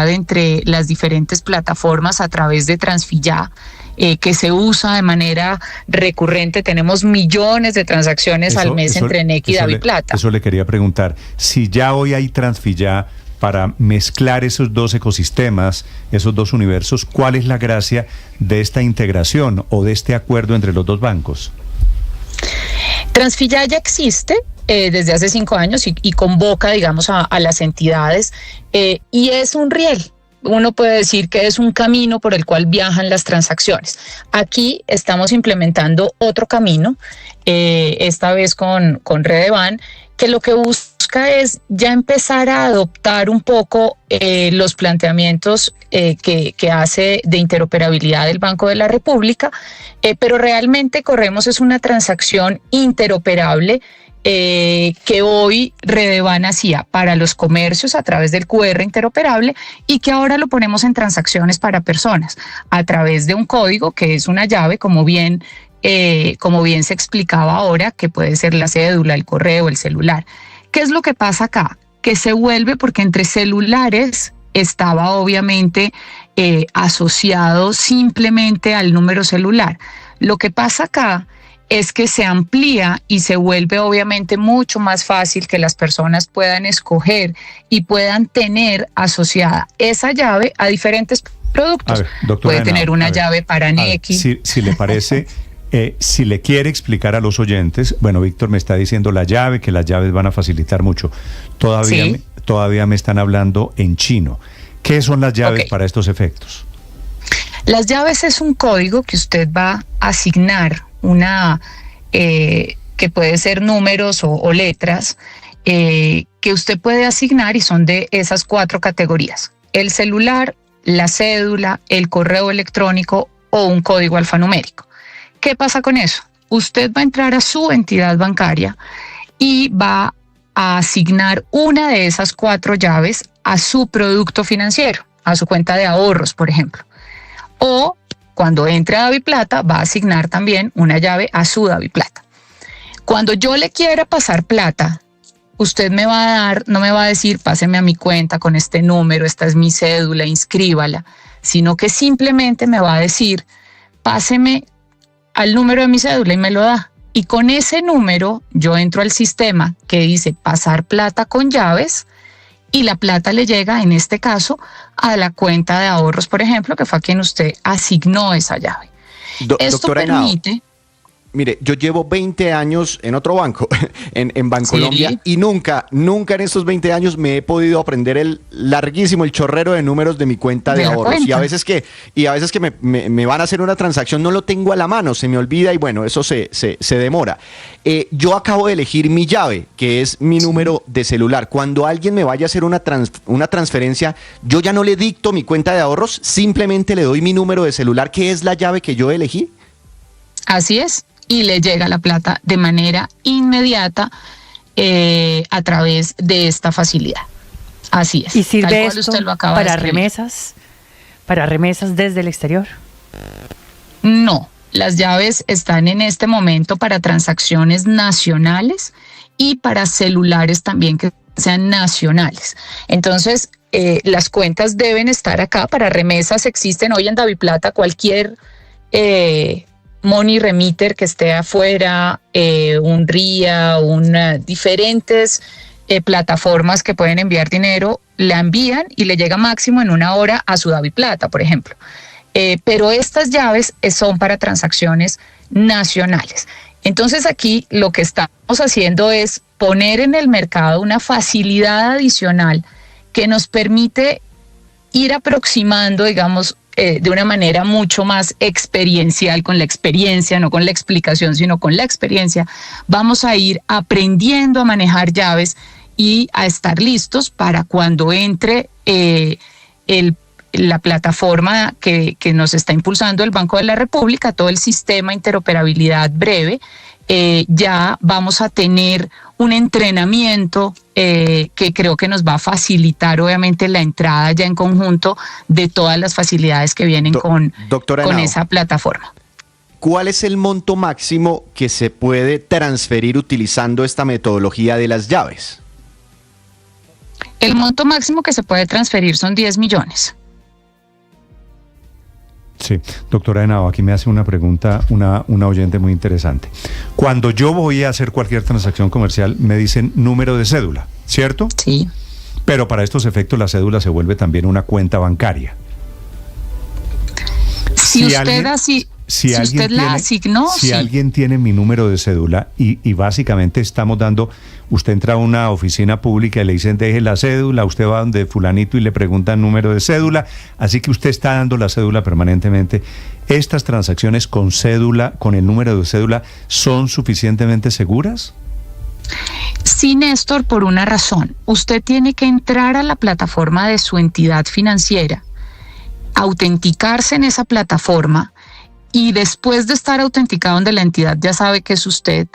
entre las diferentes plataformas a través de Transfilla, que se usa de manera recurrente. Tenemos millones de transacciones al mes entre NEC y DaviPlata. Eso le quería preguntar. Si ya hoy hay Transfilla para mezclar esos dos ecosistemas, esos dos universos, ¿cuál es la gracia de esta integración o de este acuerdo entre los dos bancos? Transfilla ya existe desde hace 5 años y convoca, digamos, a las entidades, y es un riel. Uno puede decir que es un camino por el cual viajan las transacciones. Aquí estamos implementando otro camino, esta vez con Redeban, que lo que busca es ya empezar a adoptar un poco los planteamientos que hace de interoperabilidad del Banco de la República, pero realmente corremos es una transacción interoperable que hoy Redeban hacía para los comercios a través del QR interoperable y que ahora lo ponemos en transacciones para personas a través de un código que es una llave, como bien se explicaba ahora, que puede ser la cédula, el correo, el celular. ¿Qué es lo que pasa acá? Que se vuelve, porque entre celulares estaba obviamente asociado simplemente al número celular. Lo que pasa acá es que se amplía y se vuelve obviamente mucho más fácil que las personas puedan escoger y puedan tener asociada esa llave a diferentes productos. Puede tener una llave para NEC. Si le parece, si le quiere explicar a los oyentes, bueno, Víctor me está diciendo la llave, que las llaves van a facilitar mucho. Todavía me están hablando en chino. ¿Qué son las llaves para estos efectos? Las llaves es un código que usted va a asignar que puede ser números o letras, que usted puede asignar, y son de esas 4 categorías: el celular, la cédula, el correo electrónico o un código alfanumérico. ¿Qué pasa con eso? Usted va a entrar a su entidad bancaria y va a asignar una de esas 4 llaves a su producto financiero, a su cuenta de ahorros, por ejemplo. O cuando entre a DaviPlata, va a asignar también una llave a su DaviPlata. Cuando yo le quiera pasar plata, usted me va a dar, no me va a decir, páseme a mi cuenta con este número, esta es mi cédula, inscríbala, sino que simplemente me va a decir, páseme al número de mi cédula, y me lo da. Y con ese número yo entro al sistema que dice pasar plata con llaves, y la plata le llega, en este caso, a la cuenta de ahorros, por ejemplo, que fue a quien usted asignó esa llave. Esto permite... Henao, mire, yo llevo 20 años en otro banco, en Bancolombia, y nunca en estos 20 años me he podido aprender el chorrero de números de mi cuenta de ahorros. Y a veces que me van a hacer una transacción, no lo tengo a la mano, se me olvida, y bueno, eso se demora. Yo acabo de elegir mi llave, que es mi número de celular. Cuando alguien me vaya a hacer una transferencia, yo ya no le dicto mi cuenta de ahorros, simplemente le doy mi número de celular, que es la llave que yo elegí. Así es. Y le llega la plata de manera inmediata a través de esta facilidad. Así es. ¿Y sirve esto usted lo acaba para de remesas desde el exterior? No, las llaves están en este momento para transacciones nacionales y para celulares también que sean nacionales. Entonces, las cuentas deben estar acá. Para remesas existen hoy en DaviPlata cualquier... money remitter que esté afuera, un RIA, diferentes plataformas que pueden enviar dinero, la envían y le llega máximo en 1 hora a su DaviPlata, por ejemplo. Pero estas llaves son para transacciones nacionales. Entonces aquí lo que estamos haciendo es poner en el mercado una facilidad adicional que nos permite ir aproximando, digamos, de una manera mucho más experiencial, con la experiencia, no con la explicación, sino con la experiencia. Vamos a ir aprendiendo a manejar llaves y a estar listos para cuando entre la plataforma que nos está impulsando el Banco de la República, todo el sistema interoperabilidad breve. Ya vamos a tener un entrenamiento que creo que nos va a facilitar obviamente la entrada ya en conjunto de todas las facilidades que vienen con esa plataforma. ¿Cuál es el monto máximo que se puede transferir utilizando esta metodología de las llaves? El monto máximo que se puede transferir son 10 millones. Sí, doctora Henao, aquí me hace una pregunta una oyente muy interesante. Cuando yo voy a hacer cualquier transacción comercial, me dicen número de cédula, ¿cierto? Sí. Pero para estos efectos la cédula se vuelve también una cuenta bancaria. Si usted la asignó, si alguien tiene mi número de cédula y básicamente estamos dando, usted entra a una oficina pública y le dicen deje la cédula, usted va donde fulanito y le preguntan número de cédula, así que usted está dando la cédula permanentemente. ¿Estas transacciones con cédula, con el número de cédula, son suficientemente seguras? Sí, Néstor, por una razón. Usted tiene que entrar a la plataforma de su entidad financiera, autenticarse en esa plataforma y después de estar autenticado donde la entidad ya sabe que es usted,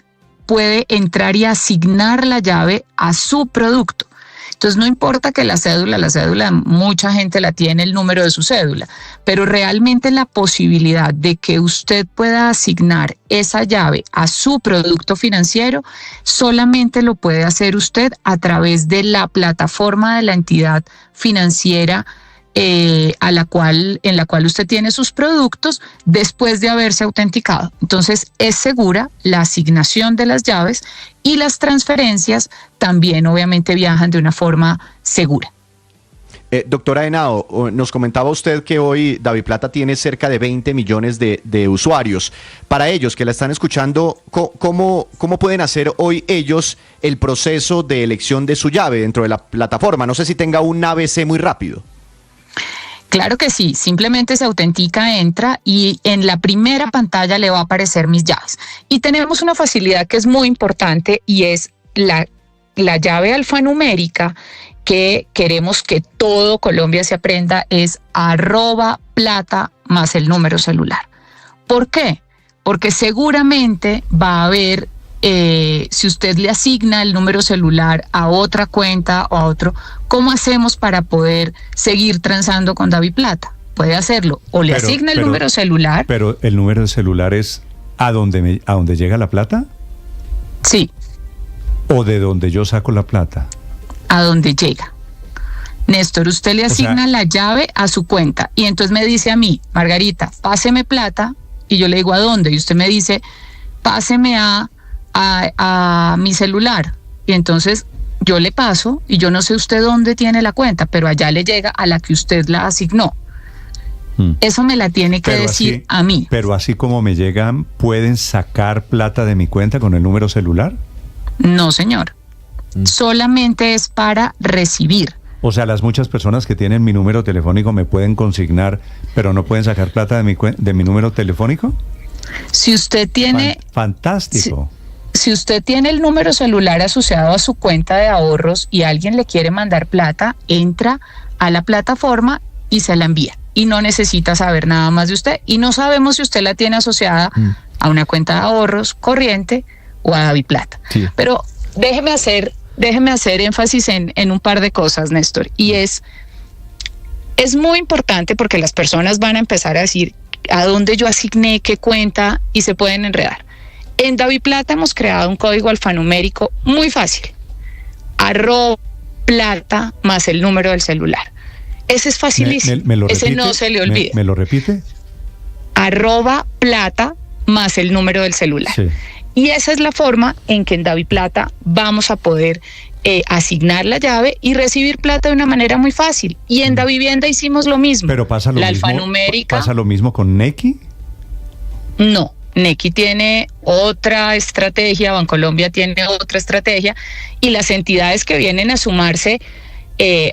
puede entrar y asignar la llave a su producto. Entonces no importa que la cédula mucha gente la tiene el número de su cédula, pero realmente la posibilidad de que usted pueda asignar esa llave a su producto financiero solamente lo puede hacer usted a través de la plataforma de la entidad financiera en la cual usted tiene sus productos después de haberse autenticado. Entonces es segura la asignación de las llaves y las transferencias también obviamente viajan de una forma segura. Doctora Henao, nos comentaba usted que hoy DaviPlata tiene cerca de 20 millones de usuarios. Para ellos que la están escuchando, ¿cómo pueden hacer hoy ellos el proceso de elección de su llave dentro de la plataforma? No sé si tenga un ABC muy rápido. Claro que sí, simplemente se autentica, entra y en la primera pantalla le va a aparecer mis llaves. Y tenemos una facilidad que es muy importante y es la llave alfanumérica que queremos que todo Colombia se aprenda, es @plata más el número celular. ¿Por qué? Porque seguramente va a haber, si usted le asigna el número celular a otra cuenta o a otro, ¿cómo hacemos para poder seguir transando con DaviPlata? Puede hacerlo, o le asigna el número celular. Pero el número de celular es a donde llega la plata. Sí. ¿O de donde yo saco la plata? A donde llega. Néstor, usted le asigna la llave a su cuenta y entonces me dice a mí, Margarita, páseme plata, y yo le digo ¿a dónde? Y usted me dice, páseme a mi celular, y entonces yo le paso y yo no sé usted dónde tiene la cuenta, pero allá le llega a la que usted la asignó. Eso me la tiene que decir a mí. Pero así como me llegan, ¿pueden sacar plata de mi cuenta con el número celular? No, señor. Solamente es para recibir. O sea, las muchas personas que tienen mi número telefónico me pueden consignar, pero no pueden sacar plata de mi número telefónico. Si usted tiene... Fantástico. Si usted tiene el número celular asociado a su cuenta de ahorros y alguien le quiere mandar plata, entra a la plataforma y se la envía. Y no necesita saber nada más de usted. Y no sabemos si usted la tiene asociada a una cuenta de ahorros corriente o a DaviPlata. Sí. Pero déjeme hacer énfasis en un par de cosas, Néstor. Y es muy importante porque las personas van a empezar a decir a dónde yo asigné, qué cuenta, y se pueden enredar. En DaviPlata hemos creado un código alfanumérico muy fácil. @plata más el número del celular. Ese es facilísimo. Ese no se le olvide. ¿Me lo repite? @plata más el número del celular. Sí. Y esa es la forma en que en DaviPlata vamos a poder asignar la llave y recibir plata de una manera muy fácil. Y en Davivienda hicimos lo mismo. Pero pasa lo mismo. Alfanumérica. ¿Pasa lo mismo con Nequi? No. Nequi tiene otra estrategia, Bancolombia tiene otra estrategia, y las entidades que vienen a sumarse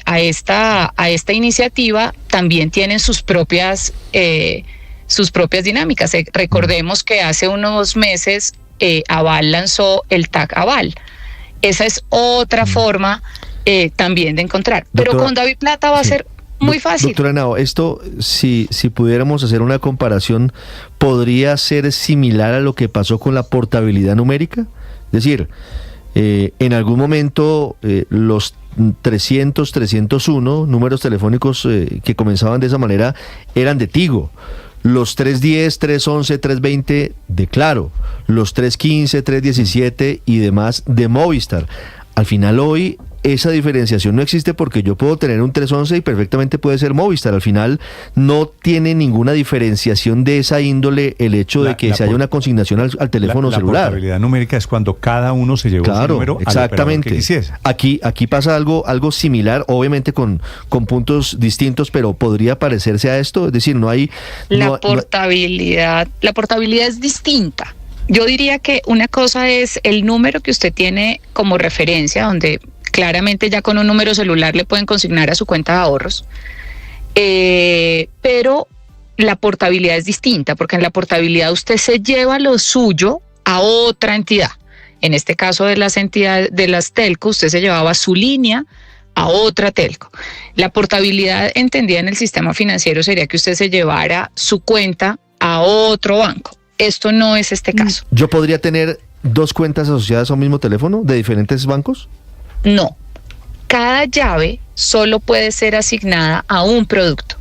a esta iniciativa también tienen sus propias dinámicas. Recordemos que hace unos meses Aval lanzó el TAC Aval. Esa es otra forma también de encontrar. Pero con DaviPlata va a ser muy fácil. Doctora Henao, esto, si pudiéramos hacer una comparación, ¿podría ser similar a lo que pasó con la portabilidad numérica? Es decir, en algún momento los 301 números telefónicos que comenzaban de esa manera eran de Tigo, los 310, 311, 320 de Claro, los 315, 317 y demás de Movistar. Al final hoy esa diferenciación no existe porque yo puedo tener un 311 y perfectamente puede ser Movistar. Al final no tiene ninguna diferenciación de esa índole el hecho de que se haya una consignación al teléfono celular. La portabilidad numérica es cuando cada uno se llevó su número exactamente. al operador que quisiese. Aquí pasa algo similar, obviamente con puntos distintos, pero podría parecerse a esto, es decir, la portabilidad es distinta. Yo diría que una cosa es el número que usted tiene como referencia, donde claramente ya con un número celular le pueden consignar a su cuenta de ahorros, pero la portabilidad es distinta, porque en la portabilidad usted se lleva lo suyo a otra entidad. En este caso de las entidades de las telco, usted se llevaba su línea a otra telco. La portabilidad entendida en el sistema financiero sería que usted se llevara su cuenta a otro banco. Esto no es este caso. ¿Yo podría tener 2 cuentas asociadas a un mismo teléfono de diferentes bancos? No. Cada llave solo puede ser asignada a un producto.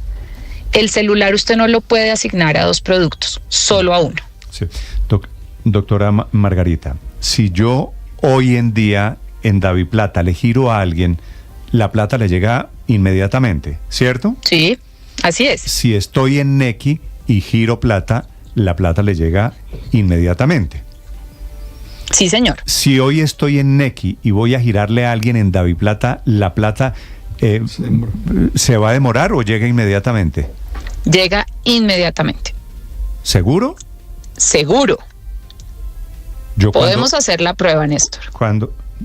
El celular usted no lo puede asignar a 2 productos, solo a uno. Sí. Doctora Margarita, si yo hoy en día en DaviPlata le giro a alguien, la plata le llega inmediatamente, ¿cierto? Sí, así es. Si estoy en Nequi y giro plata, la plata le llega inmediatamente. Sí, señor. Si hoy estoy en Nequi y voy a girarle a alguien en DaviPlata, ¿la plata se va a demorar o llega inmediatamente? Llega inmediatamente. ¿Seguro? Seguro. Podemos hacer la prueba, Néstor.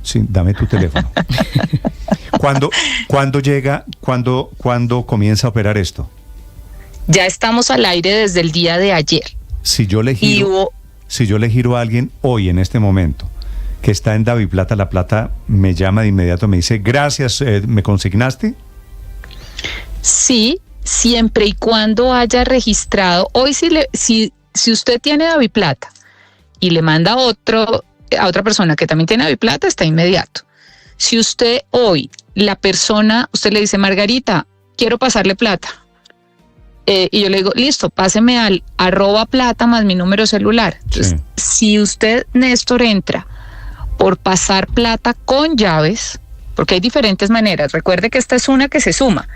Sí, dame tu teléfono. ¿Cuándo llega, cuándo comienza a operar esto? Ya estamos al aire desde el día de ayer. Si yo le giro a alguien hoy, en este momento, que está en DaviPlata, la plata me llama de inmediato, me dice, gracias, ¿me consignaste? Sí, siempre y cuando haya registrado. Hoy si usted tiene DaviPlata y le manda a otra persona que también tiene DaviPlata, está inmediato. Si usted hoy, usted le dice, Margarita, quiero pasarle plata. Y yo le digo, listo, páseme al @plata más mi número celular. Entonces, si usted, Néstor, entra por pasar plata con llaves, porque hay diferentes maneras, recuerde que esta es una que se suma.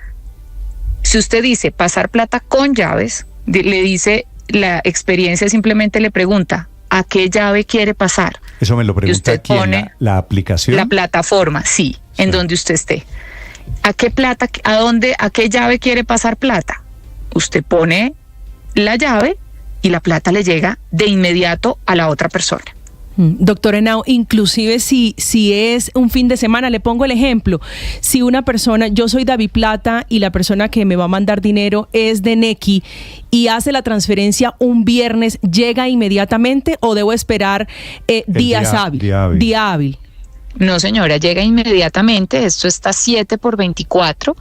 Si usted dice pasar plata con llaves, le dice, la experiencia simplemente le pregunta, ¿a qué llave quiere pasar? Eso me lo pregunta aquí en la aplicación. La plataforma, sí, en donde usted esté. ¿A qué llave quiere pasar plata? Usted pone la llave y la plata le llega de inmediato a la otra persona. Doctor Henao, inclusive si es un fin de semana, le pongo el ejemplo, si una persona, yo soy DaviPlata y la persona que me va a mandar dinero es de Nequi y hace la transferencia un viernes, ¿llega inmediatamente o debo esperar día hábil? No, señora, llega inmediatamente, esto está 7x24,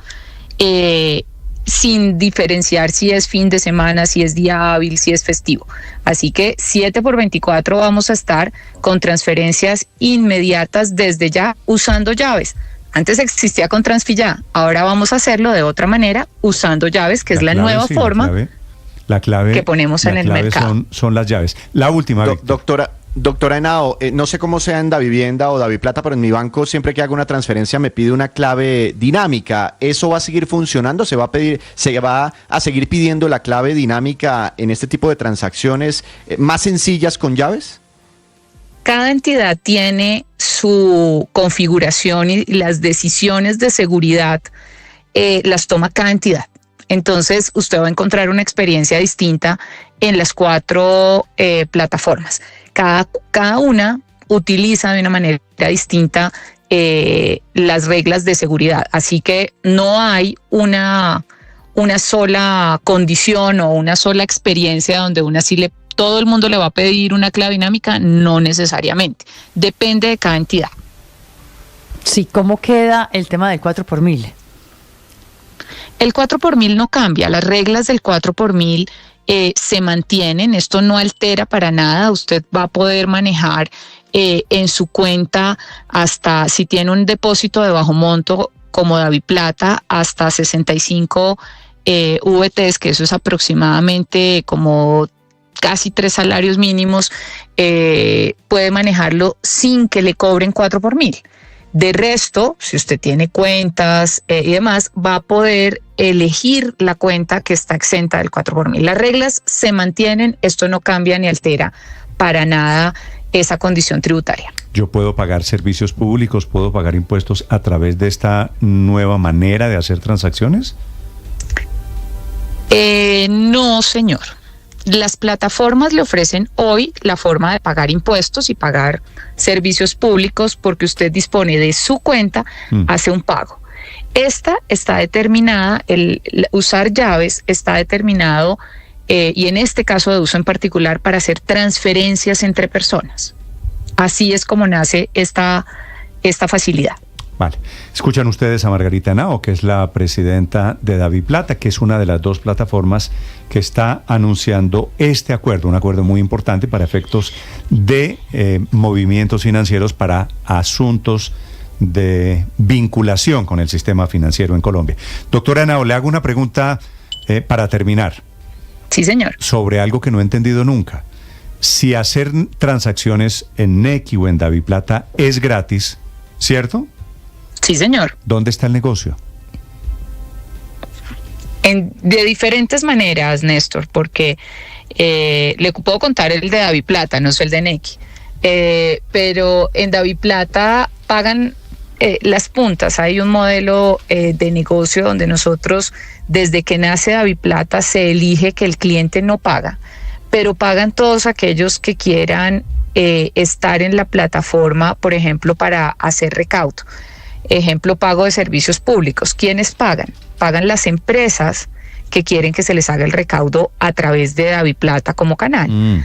sin diferenciar si es fin de semana, si es día hábil, si es festivo. Así que 7x24 vamos a estar con transferencias inmediatas desde ya usando llaves. Antes existía con Transfilla, ahora vamos a hacerlo de otra manera usando llaves, que es la nueva forma la clave que ponemos en el mercado. Son las llaves. La última, Doctora Henao, no sé cómo sea en DaviVivienda o DaviPlata, pero en mi banco siempre que hago una transferencia me pide una clave dinámica. ¿Eso va a seguir funcionando? ¿Se va a seguir pidiendo la clave dinámica en este tipo de transacciones más sencillas con llaves? Cada entidad tiene su configuración y las decisiones de seguridad las toma cada entidad. Entonces usted va a encontrar una experiencia distinta en las 4 plataformas. Cada una utiliza de una manera distinta las reglas de seguridad. Así que no hay una sola condición o una sola experiencia donde todo el mundo le va a pedir una clave dinámica, no necesariamente. Depende de cada entidad. Sí, ¿cómo queda el tema del 4x1000? El 4x1000 no cambia, las reglas del 4x1000 se mantienen, esto no altera para nada, usted va a poder manejar en su cuenta hasta, si tiene un depósito de bajo monto como DaviPlata, hasta 65 VTs, que eso es aproximadamente como casi 3 salarios mínimos, puede manejarlo sin que le cobren 4x1000. De resto, si usted tiene cuentas y demás, va a poder elegir la cuenta que está exenta del 4x1000. Las reglas se mantienen, esto no cambia ni altera para nada esa condición tributaria. Yo puedo pagar servicios públicos, puedo pagar impuestos a través de esta nueva manera de hacer transacciones. No, señor. Las plataformas le ofrecen hoy la forma de pagar impuestos y pagar servicios públicos porque usted dispone de su cuenta, hace un pago. Esta está determinada, el usar llaves está determinado, y en este caso de uso en particular, para hacer transferencias entre personas. Así es como nace esta facilidad. Vale. Escuchan ustedes a Margarita Henao, que es la presidenta de DaviPlata, que es una de las dos plataformas que está anunciando este acuerdo, un acuerdo muy importante para efectos de movimientos financieros para asuntos de vinculación con el sistema financiero en Colombia. Doctora Henao, le hago una pregunta para terminar. Sí, señor. Sobre algo que no he entendido nunca. Si hacer transacciones en Nequi o en DaviPlata es gratis, ¿cierto? Sí, señor. ¿Dónde está el negocio? De diferentes maneras, Néstor, porque le puedo contar el de DaviPlata, no es el de Nequi. Pero en DaviPlata pagan las puntas. Hay un modelo de negocio donde nosotros, desde que nace DaviPlata, se elige que el cliente no paga, pero pagan todos aquellos que quieran estar en la plataforma, por ejemplo, para hacer recaudo. Ejemplo, pago de servicios públicos. ¿Quiénes pagan? Pagan las empresas que quieren que se les haga el recaudo a través de DaviPlata como canal.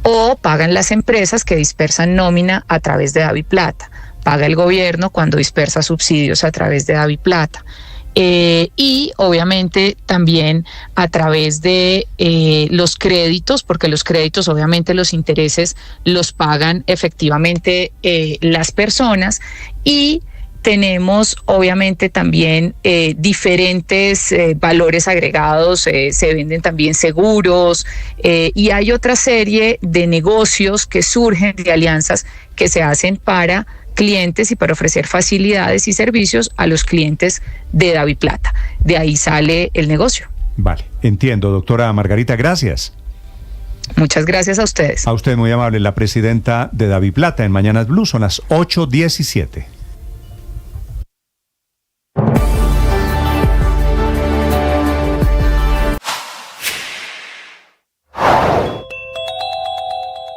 O pagan las empresas que dispersan nómina a través de DaviPlata. Paga el gobierno cuando dispersa subsidios a través de DaviPlata. Y obviamente también a través de los créditos, porque los créditos, obviamente los intereses los pagan efectivamente las personas. Y tenemos obviamente también diferentes valores agregados, se venden también seguros, y hay otra serie de negocios que surgen de alianzas que se hacen para clientes y para ofrecer facilidades y servicios a los clientes de DaviPlata. De ahí sale el negocio. Vale, entiendo, doctora Margarita, gracias. Muchas gracias a ustedes. A usted, muy amable, la presidenta de DaviPlata en Mañanas Blue, son las 8:17.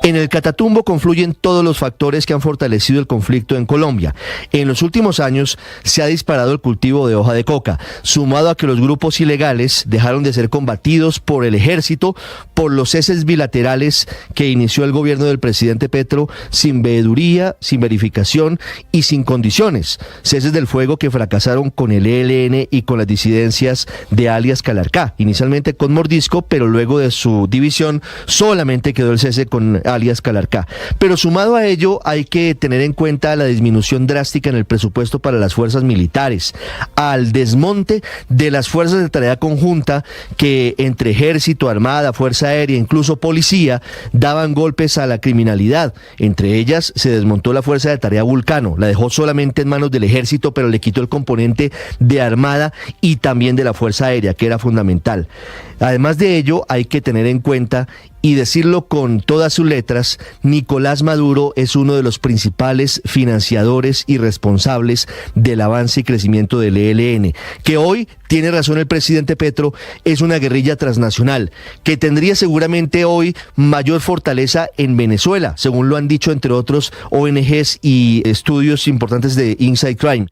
En el Catatumbo confluyen todos los factores que han fortalecido el conflicto en Colombia. En los últimos años se ha disparado el cultivo de hoja de coca, sumado a que los grupos ilegales dejaron de ser combatidos por el ejército por los ceses bilaterales que inició el gobierno del presidente Petro sin veeduría, sin verificación y sin condiciones. Ceses del fuego que fracasaron con el ELN y con las disidencias de alias Calarcá, inicialmente con Mordisco, pero luego de su división solamente quedó el cese con alias Calarcá. Pero sumado a ello hay que tener en cuenta la disminución drástica en el presupuesto para las fuerzas militares, al desmonte de las fuerzas de tarea conjunta que entre ejército, armada, fuerza aérea, incluso policía, daban golpes a la criminalidad. Entre ellas se desmontó la fuerza de tarea Vulcano, la dejó solamente en manos del ejército, pero le quitó el componente de armada y también de la fuerza aérea, que era fundamental. Además de ello, hay que tener en cuenta y decirlo con todas sus letras, Nicolás Maduro es uno de los principales financiadores y responsables del avance y crecimiento del ELN, que hoy, tiene razón el presidente Petro, es una guerrilla transnacional, que tendría seguramente hoy mayor fortaleza en Venezuela, según lo han dicho entre otros ONGs y estudios importantes de Inside Crime.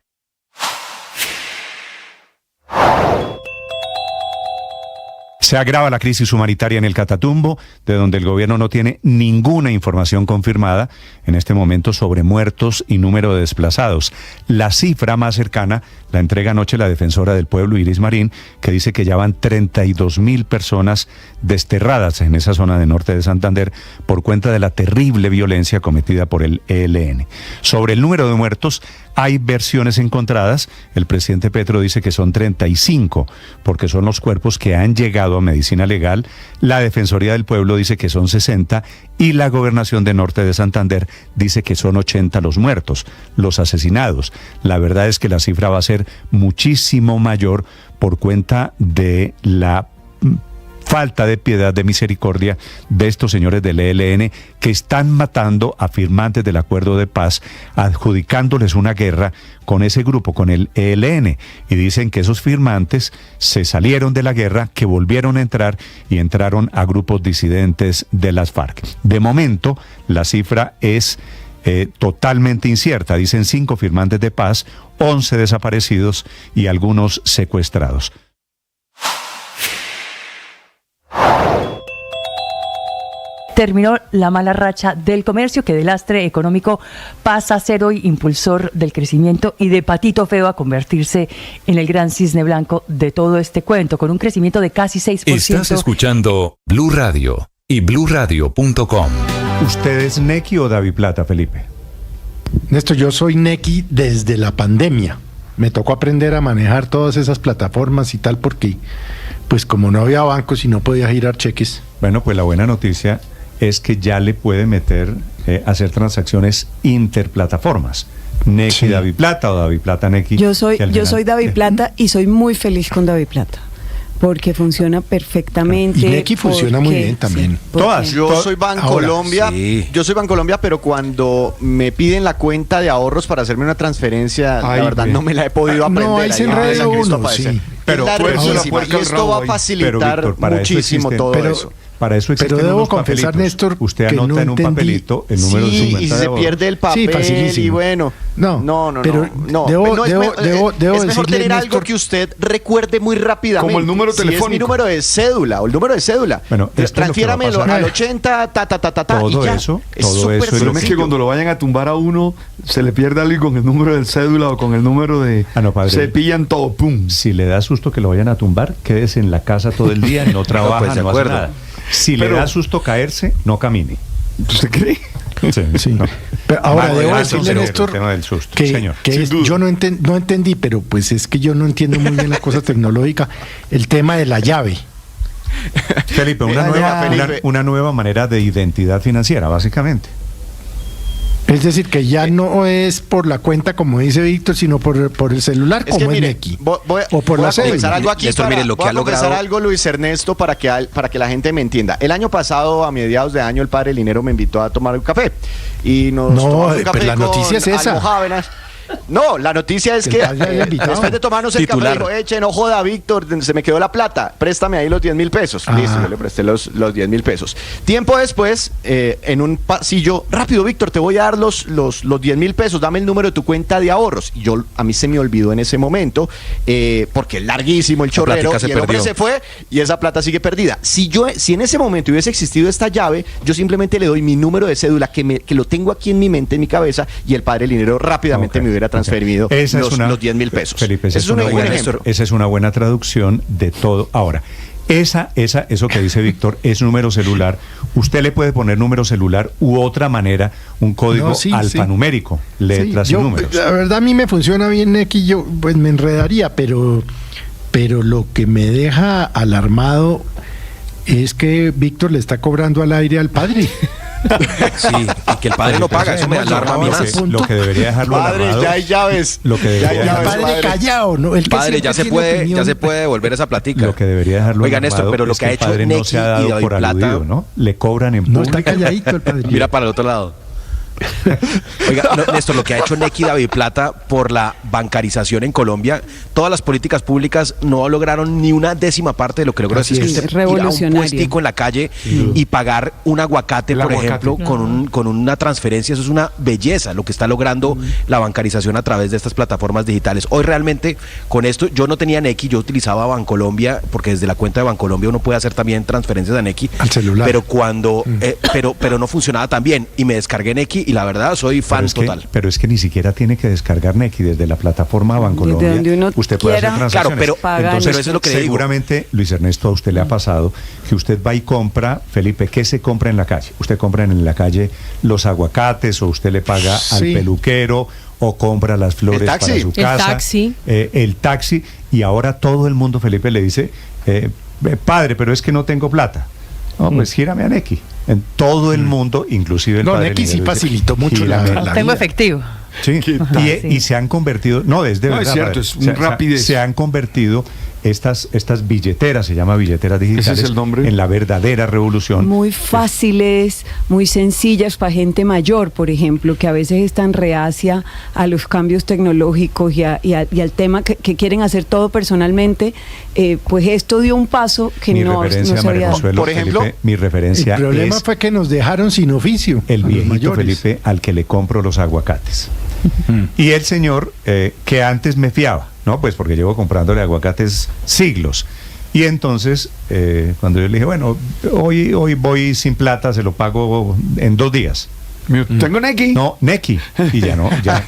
Se agrava la crisis humanitaria en el Catatumbo, de donde el gobierno no tiene ninguna información confirmada en este momento sobre muertos y número de desplazados. La cifra más cercana la entrega anoche la defensora del pueblo, Iris Marín, que dice que ya van 32.000 personas desterradas en esa zona de norte de Santander por cuenta de la terrible violencia cometida por el ELN. Sobre el número de muertos, Hay versiones encontradas. El presidente Petro dice que son 35, porque son los cuerpos que han llegado a medicina legal. La Defensoría del Pueblo dice que son 60 y la Gobernación de Norte de Santander dice que son 80 los muertos, los asesinados. La verdad es que la cifra va a ser muchísimo mayor por cuenta de la falta de piedad, de misericordia de estos señores del ELN que están matando a firmantes del acuerdo de paz, adjudicándoles una guerra con ese grupo, con el ELN, y dicen que esos firmantes se salieron de la guerra, que volvieron a entrar y entraron a grupos disidentes de las FARC. De momento, la cifra es totalmente incierta. Dicen 5 firmantes de paz, 11 desaparecidos y algunos secuestrados. Terminó la mala racha del comercio, que de lastre económico pasa a ser hoy impulsor del crecimiento y de patito feo a convertirse en el gran cisne blanco de todo este cuento, con un crecimiento de casi 6%. Estás escuchando Blue Radio y bluradio.com. ¿Usted es Nequi o Daviplata, Felipe? Néstor, yo soy Nequi desde la pandemia. Me tocó aprender a manejar todas esas plataformas y tal, porque pues como no había bancos y no podía girar cheques. Bueno, pues la buena noticia es que ya le puede meter, hacer transacciones interplataformas. Nequi Daviplata o Daviplata Nequi. Yo soy Daviplata y soy muy feliz con Daviplata, porque funciona perfectamente. Y Nequi funciona muy bien también. Sí, Todas. Yo soy Bancolombia, yo soy Bancolombia, pero cuando me piden la cuenta de ahorros para hacerme una transferencia, la verdad no me la he podido aprender. No, ahí se enreda uno, sí. Pero esto va a facilitar Víctor, muchísimo todo eso. Para eso existen pero debo unos confesar, papelitos. Néstor, usted que anota no en un papelito el número de su cuenta y de se ahorro. pierde el papel y bueno. No. Es mejor tener algo que usted recuerde muy rápidamente. Como el número telefónico. Es mi número de cédula o el número de cédula. Bueno, transfiéramelo al 80, todo y ya. eso, Es todo súper eso. sencillo. Es que cuando lo vayan a tumbar a uno, se le pierde algo con el número del cédula o con el número de... padre, se pillan todo, pum. Si le da susto que lo vayan a tumbar, quédese en la casa todo el día, no trabaja, no hace nada. Si le da susto caerse, no camine. ¿Usted cree? Sí. No. Pero ahora debo decirle, Néstor, que yo no entendí, pero pues es que yo no entiendo muy bien la cosa tecnológica, el tema de la llave. Felipe, una nueva manera de identidad financiera, básicamente. Es decir, que ya no es por la cuenta, como dice Víctor, sino por el celular, como es Nequi. O por la cédula. Algo aquí Néstor, mire, lo que ha logrado algo, Luis Ernesto, para que la gente me entienda. El año pasado, a mediados de año, el padre Linero me invitó a tomar un café. Y nos tomamos un café pero la noticia es esa. No, la noticia es que después de tomarnos el café, dijo, no joda, Víctor, se me quedó la plata, préstame ahí los 10,000 pesos. Listo, yo le presté los 10,000 pesos. Tiempo después, en un pasillo, rápido, Víctor, te voy a dar los 10,000 pesos, dame el número de tu cuenta de ahorros. Y a mí se me olvidó en ese momento, porque es larguísimo el chorrero, y el hombre se fue, y esa plata sigue perdida. Si en ese momento hubiese existido esta llave, yo simplemente le doy mi número de cédula, que lo tengo aquí en mi mente, en mi cabeza, y el padre Linero rápidamente me hubiera transferido los 10,000 pesos. Felipe, esa es una buena traducción de todo. Ahora, eso que dice Víctor es número celular. Usted le puede poner número celular u otra manera, un código alfanumérico, letras y números. La verdad a mí me funciona bien Nequi, yo pues me enredaría, pero lo que me deja alarmado es que Víctor le está cobrando al aire al padre. Sí, y que el padre lo paga, eso me alarma a mí más. Lo que debería dejarlo padre, alarmado, ya hay llaves. Lo que debería el padre callado, ¿no? El que padre, ya se puede devolver esa platica. Lo que debería dejarlo alarmado. Oiga, Néstor, pero lo que ha hecho Nequi no se ha dado por aludido, ¿no? Le cobran en público. No está calladito el padre. Mira para el otro lado. Oiga, Néstor, lo que ha hecho Nequi Daviplata por la bancarización en Colombia, todas las políticas públicas no lograron ni una décima parte de lo que logró. Así es que usted ir a un puestico en la calle y pagar un aguacate, por ejemplo, con una transferencia, eso es una belleza, lo que está logrando la bancarización a través de estas plataformas digitales. Hoy realmente, con esto, yo no tenía Nequi, yo utilizaba Bancolombia, porque desde la cuenta de Bancolombia uno puede hacer también transferencias a Nequi. Al celular. Pero pero no funcionaba tan bien, y me descargué Nequi, y la verdad soy fan total. Pero es que ni siquiera tiene que descargar Nequi desde la plataforma Bancolombia. Usted puede hacer transacciones. Claro, entonces pero eso es lo que seguramente, Luis Ernesto, a usted le ha pasado que usted va y compra, Felipe, ¿qué se compra en la calle? Usted compra en la calle los aguacates, o usted le paga al peluquero, o compra las flores para su casa, el taxi, y ahora todo el mundo, Felipe, le dice, padre, pero es que no tengo plata. No, pues gírame a Nequi. En todo el mundo, inclusive el padre Nequi sí facilitó mucho la tengo efectivo. Sí, y se han convertido, es verdad, es cierto, es un rapidez. Se han convertido estas billeteras, se llama billeteras digitales, ¿ese es el nombre? En la verdadera revolución. Muy fáciles, muy sencillas para gente mayor, por ejemplo, que a veces es tan reacia a los cambios tecnológicos y al tema que quieren hacer todo personalmente, pues esto dio un paso que no se había dado. Por ejemplo, Felipe, mi referencia el problema fue que nos dejaron sin oficio. El viejito Felipe al que le compro los aguacates. Y el señor que antes me fiaba, ¿no? Pues porque llevo comprándole aguacates siglos. Y entonces, cuando yo le dije, bueno, hoy voy sin plata, se lo pago en 2 días. Tengo Nequi. No, Nequi. Y ya no, ya.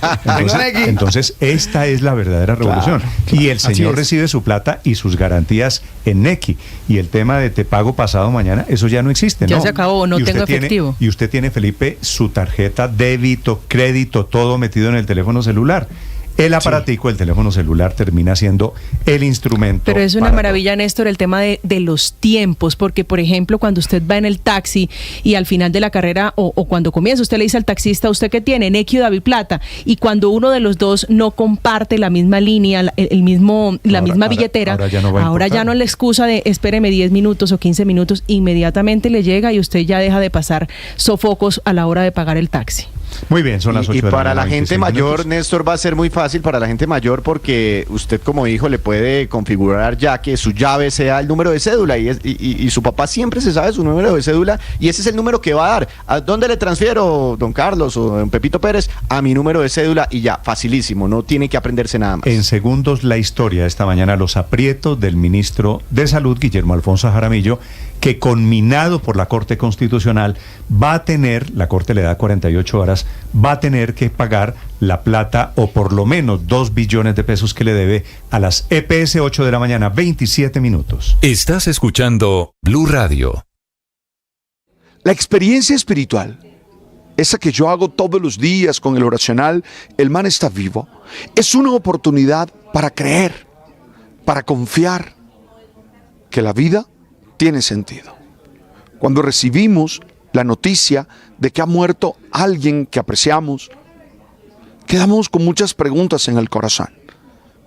Entonces, esta es la verdadera revolución. Claro, y el señor recibe su plata y sus garantías en Nequi. Y el tema de te pago pasado mañana, eso ya no existe, ya ¿no? Se acabó, no tengo efectivo. Y usted tiene, Felipe, su tarjeta, débito, crédito, todo metido en el teléfono celular. El aparatico, el teléfono celular, termina siendo el instrumento. Pero es una maravilla, Néstor, el tema de los tiempos, porque, por ejemplo, cuando usted va en el taxi y al final de la carrera o cuando comienza, usted le dice al taxista, ¿usted qué tiene? Nequi o Daviplata. Y cuando uno de los dos no comparte la misma línea, la misma billetera, ahora ya no es la excusa de espéreme 10 minutos o 15 minutos, inmediatamente le llega y usted ya deja de pasar sofocos a la hora de pagar el taxi. Muy bien, son las 8 y de la para la gente mayor, minutos. Néstor, va a ser muy fácil para la gente mayor porque usted como hijo le puede configurar ya que su llave sea el número de cédula y su papá siempre se sabe su número de cédula y ese es el número que va a dar. ¿A dónde le transfiero, don Carlos o don Pepito Pérez? A mi número de cédula y ya, facilísimo, no tiene que aprenderse nada más. En segundos, la historia esta mañana, los aprietos del ministro de Salud, Guillermo Alfonso Jaramillo, que conminado por la Corte Constitucional va a tener, la Corte le da 48 horas, va a tener que pagar la plata o por lo menos 2 billones de pesos que le debe a las EPS. 8 de la mañana, 27 minutos. Estás escuchando Blue Radio. La experiencia espiritual, esa que yo hago todos los días con el oracional, el man está vivo, es una oportunidad para creer, para confiar que la vida tiene sentido. Cuando recibimos la noticia de que ha muerto alguien que apreciamos, quedamos con muchas preguntas en el corazón.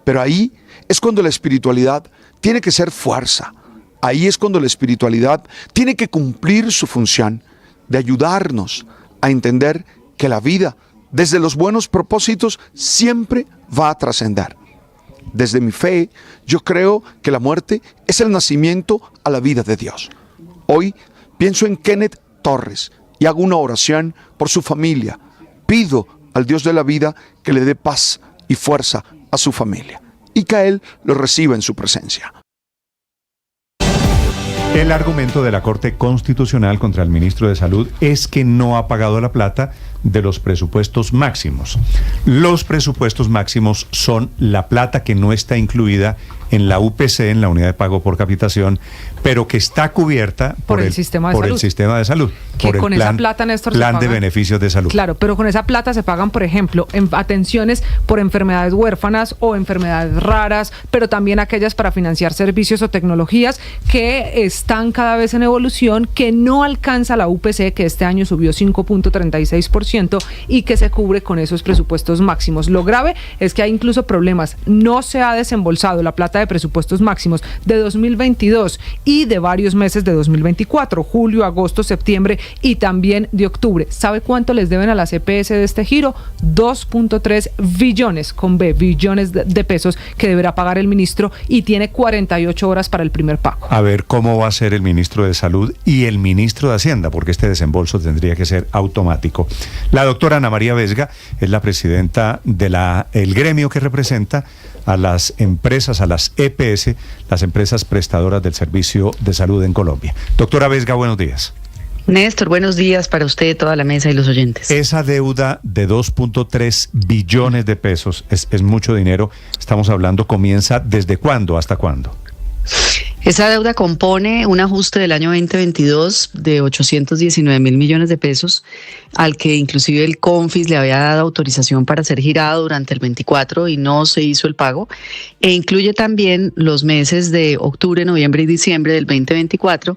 Pero ahí es cuando la espiritualidad tiene que ser fuerza. Ahí es cuando la espiritualidad tiene que cumplir su función de ayudarnos a entender que la vida, desde los buenos propósitos, siempre va a trascender. Desde mi fe, yo creo que la muerte es el nacimiento a la vida de Dios. Hoy pienso en Kenneth Torres y hago una oración por su familia. Pido al Dios de la vida que le dé paz y fuerza a su familia y que a él lo reciba en su presencia. El argumento de la Corte Constitucional contra el ministro de Salud es que no ha pagado la plata de los presupuestos máximos. Los presupuestos máximos son la plata que no está incluida en la UPC, en la unidad de pago por capitación, pero que está cubierta por el sistema de salud. Que por con esa plata, Néstor, plan de beneficios de salud. Claro, pero con esa plata se pagan, por ejemplo, atenciones por enfermedades huérfanas o enfermedades raras, pero también aquellas para financiar servicios o tecnologías que están cada vez en evolución, que no alcanza la UPC, que este año subió 5.36% y que se cubre con esos presupuestos máximos. Lo grave es que hay incluso problemas. No se ha desembolsado la plata de presupuestos máximos de 2022 y de varios meses de 2024, julio, agosto, septiembre y también de octubre. ¿Sabe cuánto les deben a las EPS de este giro? 2.3 billones, con B, billones de pesos que deberá pagar el ministro y tiene 48 horas para el primer pago. A ver cómo va a ser el ministro de Salud y el ministro de Hacienda, porque este desembolso tendría que ser automático. La doctora Ana María Vesga es la presidenta del gremio que representa a las empresas, a las EPS, las empresas prestadoras del servicio de salud en Colombia. Doctora Vesga, buenos días. Néstor, buenos días para usted, toda la mesa y los oyentes. Esa deuda de 2.3 billones de pesos es mucho dinero. Estamos hablando, ¿comienza desde cuándo hasta cuándo? Esa deuda compone un ajuste del año 2022 de 819.000 millones de pesos, al que inclusive el CONFIS le había dado autorización para ser girado durante el 24 y no se hizo el pago, e incluye también los meses de octubre, noviembre y diciembre del 2024,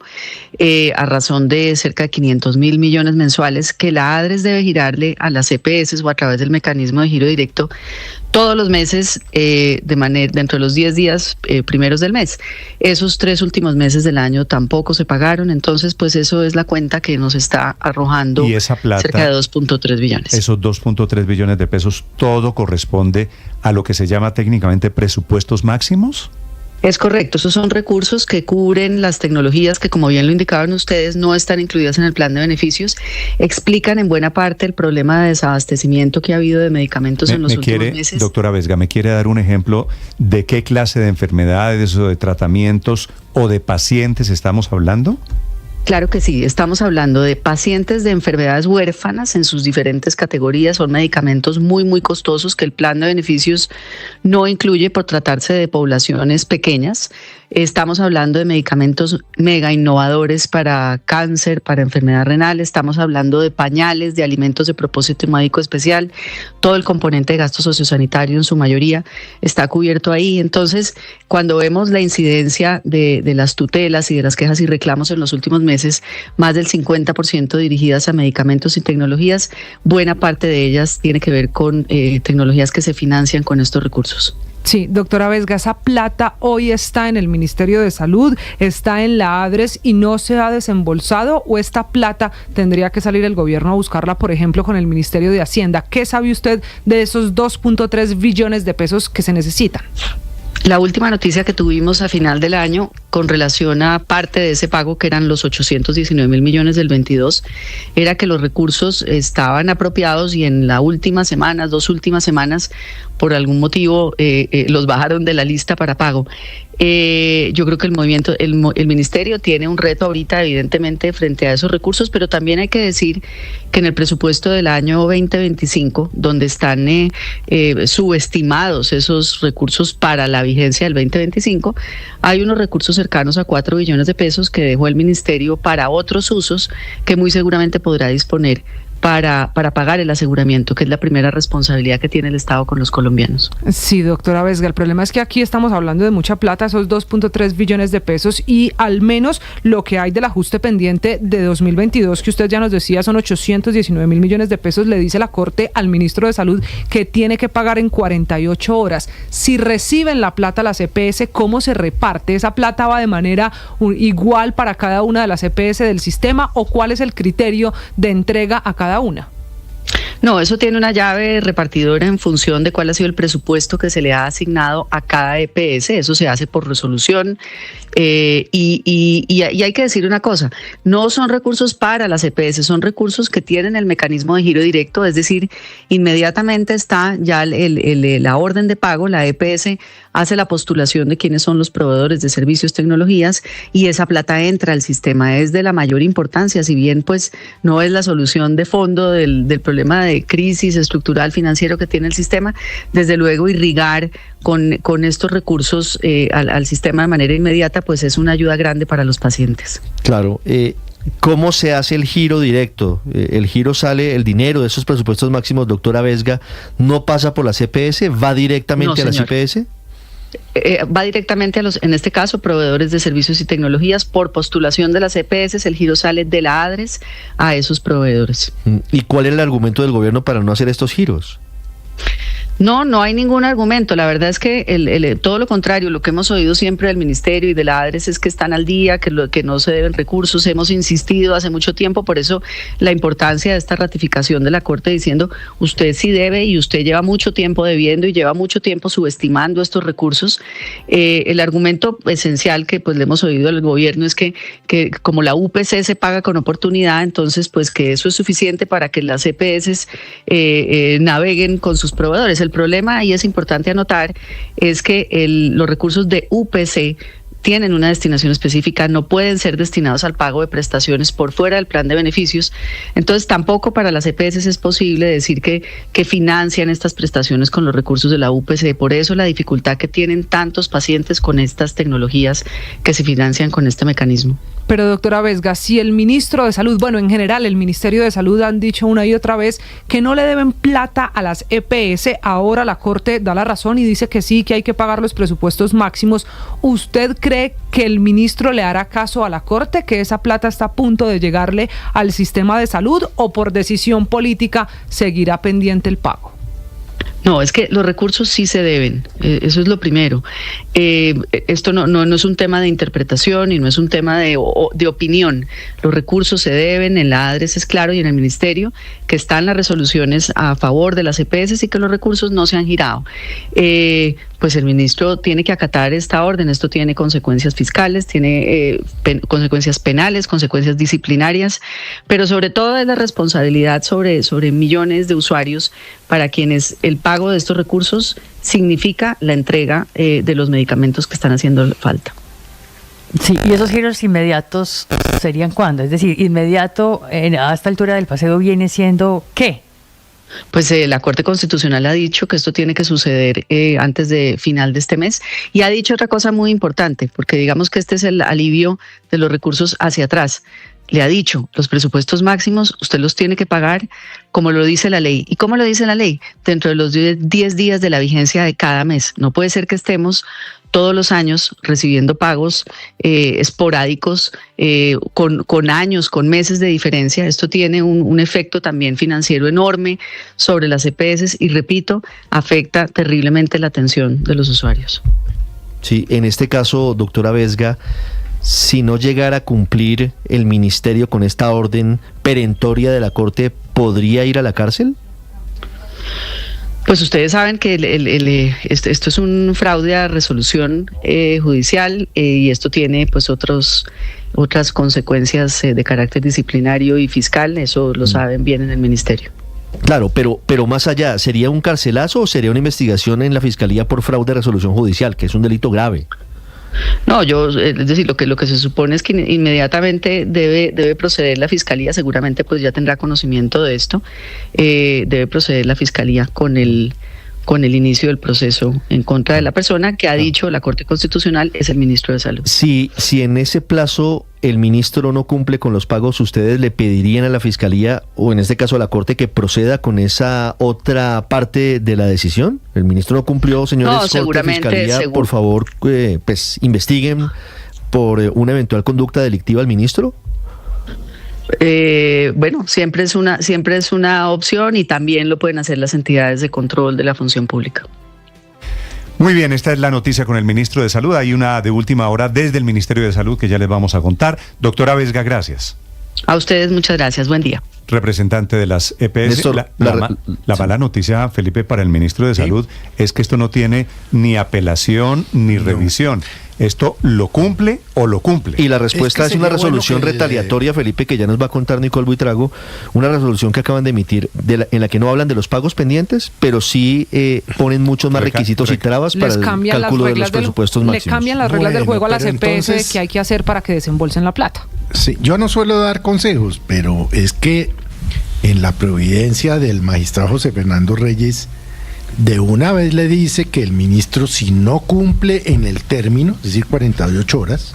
a razón de cerca de 500.000 millones mensuales que la ADRES debe girarle a las EPS o a través del mecanismo de giro directo todos los meses dentro de los 10 días primeros del mes. Esos 3 últimos meses del año tampoco se pagaron, entonces pues eso es la cuenta que nos está arrojando cerca de 2.3 billones. Esos 2.3 billones de pesos, ¿todo corresponde a lo que se llama técnicamente presupuestos máximos? Es correcto, esos son recursos que cubren las tecnologías que, como bien lo indicaban ustedes, no están incluidas en el plan de beneficios, explican en buena parte el problema de desabastecimiento que ha habido de medicamentos en los últimos meses. Doctora Vesga, ¿me quiere dar un ejemplo de qué clase de enfermedades o de tratamientos o de pacientes estamos hablando? Claro que sí, estamos hablando de pacientes de enfermedades huérfanas en sus diferentes categorías, son medicamentos muy, muy costosos que el plan de beneficios no incluye por tratarse de poblaciones pequeñas. Estamos hablando de medicamentos mega innovadores para cáncer, para enfermedad renal, estamos hablando de pañales, de alimentos de propósito médico especial, todo el componente de gasto sociosanitario en su mayoría está cubierto ahí. Entonces, cuando vemos la incidencia de las tutelas y de las quejas y reclamos en los últimos meses, más del 50% dirigidas a medicamentos y tecnologías, buena parte de ellas tiene que ver con tecnologías que se financian con estos recursos. Sí, doctora Vesga, esa plata hoy está en el Ministerio de Salud, está en la ADRES y no se ha desembolsado, o esta plata tendría que salir el gobierno a buscarla, por ejemplo, con el Ministerio de Hacienda. ¿Qué sabe usted de esos 2.3 billones de pesos que se necesitan? La última noticia que tuvimos a final del año con relación a parte de ese pago, que eran los 819.000 millones del 22, era que los recursos estaban apropiados y en las últimas semanas, 2 últimas semanas, por algún motivo los bajaron de la lista para pago. Yo creo que el ministerio tiene un reto ahorita, evidentemente, frente a esos recursos, pero también hay que decir que en el presupuesto del año 2025, donde están subestimados esos recursos para la vigencia del 2025, hay unos recursos cercanos a 4 billones de pesos que dejó el ministerio para otros usos que muy seguramente podrá disponer para pagar el aseguramiento, que es la primera responsabilidad que tiene el Estado con los colombianos. Sí, doctora Vesga, el problema es que aquí estamos hablando de mucha plata, esos 2.3 billones de pesos, y al menos lo que hay del ajuste pendiente de 2022, que usted ya nos decía, son 819.000 millones de pesos, le dice la Corte al ministro de Salud que tiene que pagar en 48 horas. Si reciben la plata las EPS, ¿cómo se reparte? ¿Esa plata va de manera igual para cada una de las EPS del sistema, o cuál es el criterio de entrega a cada una? No, eso tiene una llave repartidora en función de cuál ha sido el presupuesto que se le ha asignado a cada EPS. Eso se hace por resolución. Y hay que decir una cosa, no son recursos para las EPS, son recursos que tienen el mecanismo de giro directo, es decir, inmediatamente está ya la orden de pago, la EPS hace la postulación de quiénes son los proveedores de servicios, tecnologías, y esa plata entra al sistema. Es de la mayor importancia, si bien pues no es la solución de fondo del problema de crisis estructural financiero que tiene el sistema, desde luego irrigar con estos recursos al sistema de manera inmediata, pues es una ayuda grande para los pacientes. Claro. ¿Cómo se hace el giro directo? El giro sale, el dinero de esos presupuestos máximos, doctora Vesga, ¿no pasa por las EPS? ¿Va directamente a las EPS? Va directamente a los, en este caso, proveedores de servicios y tecnologías. Por postulación de las EPS, el giro sale de la ADRES a esos proveedores. ¿Y cuál es el argumento del gobierno para no hacer estos giros? No hay ningún argumento. La verdad es que todo lo contrario, lo que hemos oído siempre del Ministerio y de la ADRES es que están al día, que no se deben recursos. Hemos insistido hace mucho tiempo, por eso la importancia de esta ratificación de la Corte diciendo usted sí debe y usted lleva mucho tiempo debiendo y lleva mucho tiempo subestimando estos recursos. El argumento esencial que pues le hemos oído al gobierno es que como la UPC se paga con oportunidad, entonces pues que eso es suficiente para que las EPS naveguen con sus proveedores. El problema, y es importante anotar, es que los recursos de UPC tienen una destinación específica, no pueden ser destinados al pago de prestaciones por fuera del plan de beneficios. Entonces tampoco para las EPS es posible decir que financian estas prestaciones con los recursos de la UPC. Por eso la dificultad que tienen tantos pacientes con estas tecnologías que se financian con este mecanismo. Pero doctora Vesga, si el ministro de Salud, bueno, en general el Ministerio de Salud han dicho una y otra vez que no le deben plata a las EPS, ahora la Corte da la razón y dice que sí, que hay que pagar los presupuestos máximos. ¿Usted cree que el ministro le hará caso a la Corte, que esa plata está a punto de llegarle al sistema de salud, o por decisión política seguirá pendiente el pago? No, es que los recursos sí se deben, eso es lo primero. Esto no es un tema de interpretación y no es un tema de opinión. Los recursos se deben, en la ADRES es claro y en el Ministerio, que están las resoluciones a favor de las EPS y que los recursos no se han girado. Pues el ministro tiene que acatar esta orden. Esto tiene consecuencias fiscales, tiene consecuencias penales, consecuencias disciplinarias, pero sobre todo es la responsabilidad sobre millones de usuarios para quienes el pago de estos recursos significa la entrega de los medicamentos que están haciendo falta. Sí, y esos giros inmediatos serían ¿cuándo? Es decir, inmediato a esta altura del paseo viene siendo ¿qué? Pues la Corte Constitucional ha dicho que esto tiene que suceder antes de final de este mes, y ha dicho otra cosa muy importante, porque digamos que este es el alivio de los recursos hacia atrás. Le ha dicho, los presupuestos máximos usted los tiene que pagar como lo dice la ley. ¿Y cómo lo dice la ley? Dentro de los 10 días de la vigencia de cada mes. No puede ser que estemos todos los años recibiendo pagos esporádicos con años, con meses de diferencia. Esto tiene un efecto también financiero enorme sobre las EPS y, repito, afecta terriblemente la atención de los usuarios. Sí, en este caso, doctora Vesga, si no llegara a cumplir el ministerio con esta orden perentoria de la Corte, ¿podría ir a la cárcel? Pues ustedes saben que esto es un fraude a resolución judicial y esto tiene pues otras consecuencias de carácter disciplinario y fiscal. Eso lo saben bien en el ministerio. Claro, pero más allá, ¿sería un carcelazo o sería una investigación en la Fiscalía por fraude a resolución judicial, que es un delito grave? No, es decir, lo que se supone es que inmediatamente debe proceder la Fiscalía, seguramente pues ya tendrá conocimiento de esto, debe proceder la Fiscalía con el inicio del proceso en contra de la persona que ha dicho la Corte Constitucional es el ministro de Salud. Si en ese plazo el ministro no cumple con los pagos, ¿ustedes le pedirían a la Fiscalía o en este caso a la Corte que proceda con esa otra parte de la decisión? ¿El ministro no cumplió, señores? No, seguramente. Fiscalía, por favor, pues investiguen por una eventual conducta delictiva al ministro. Bueno, siempre es una opción y también lo pueden hacer las entidades de control de la función pública. Muy bien, esta es la noticia con el ministro de Salud. Hay una de última hora desde el Ministerio de Salud que ya les vamos a contar. Doctora Vesga, gracias. A ustedes muchas gracias, buen día. Representante de las EPS. Néstor, la mala noticia, Felipe, para el ministro de Salud es que esto no tiene ni apelación ni revisión. ¿Esto lo cumple o lo cumple? Y la respuesta es una resolución retaliatoria, Felipe, que ya nos va a contar Nicole Buitrago, una resolución que acaban de emitir en la que no hablan de los pagos pendientes, pero sí ponen muchos más requisitos y trabas para el cálculo de los presupuestos máximos. Le cambian las reglas del juego a las EPS que hay que hacer para que desembolsen la plata. Sí, yo no suelo dar consejos, pero es que en la providencia del magistrado José Fernando Reyes, de una vez le dice que el ministro, si no cumple en el término, es decir, 48 horas,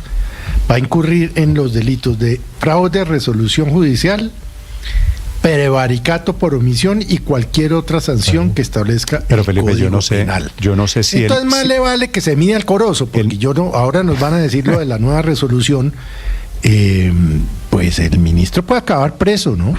va a incurrir en los delitos de fraude a resolución judicial, prevaricato por omisión y cualquier otra sanción que establezca pero el Felipe, Código Penal. Yo no sé si entonces más le vale que se mida el corozo, porque ahora nos van a decir lo de la nueva resolución, pues el ministro puede acabar preso, ¿no?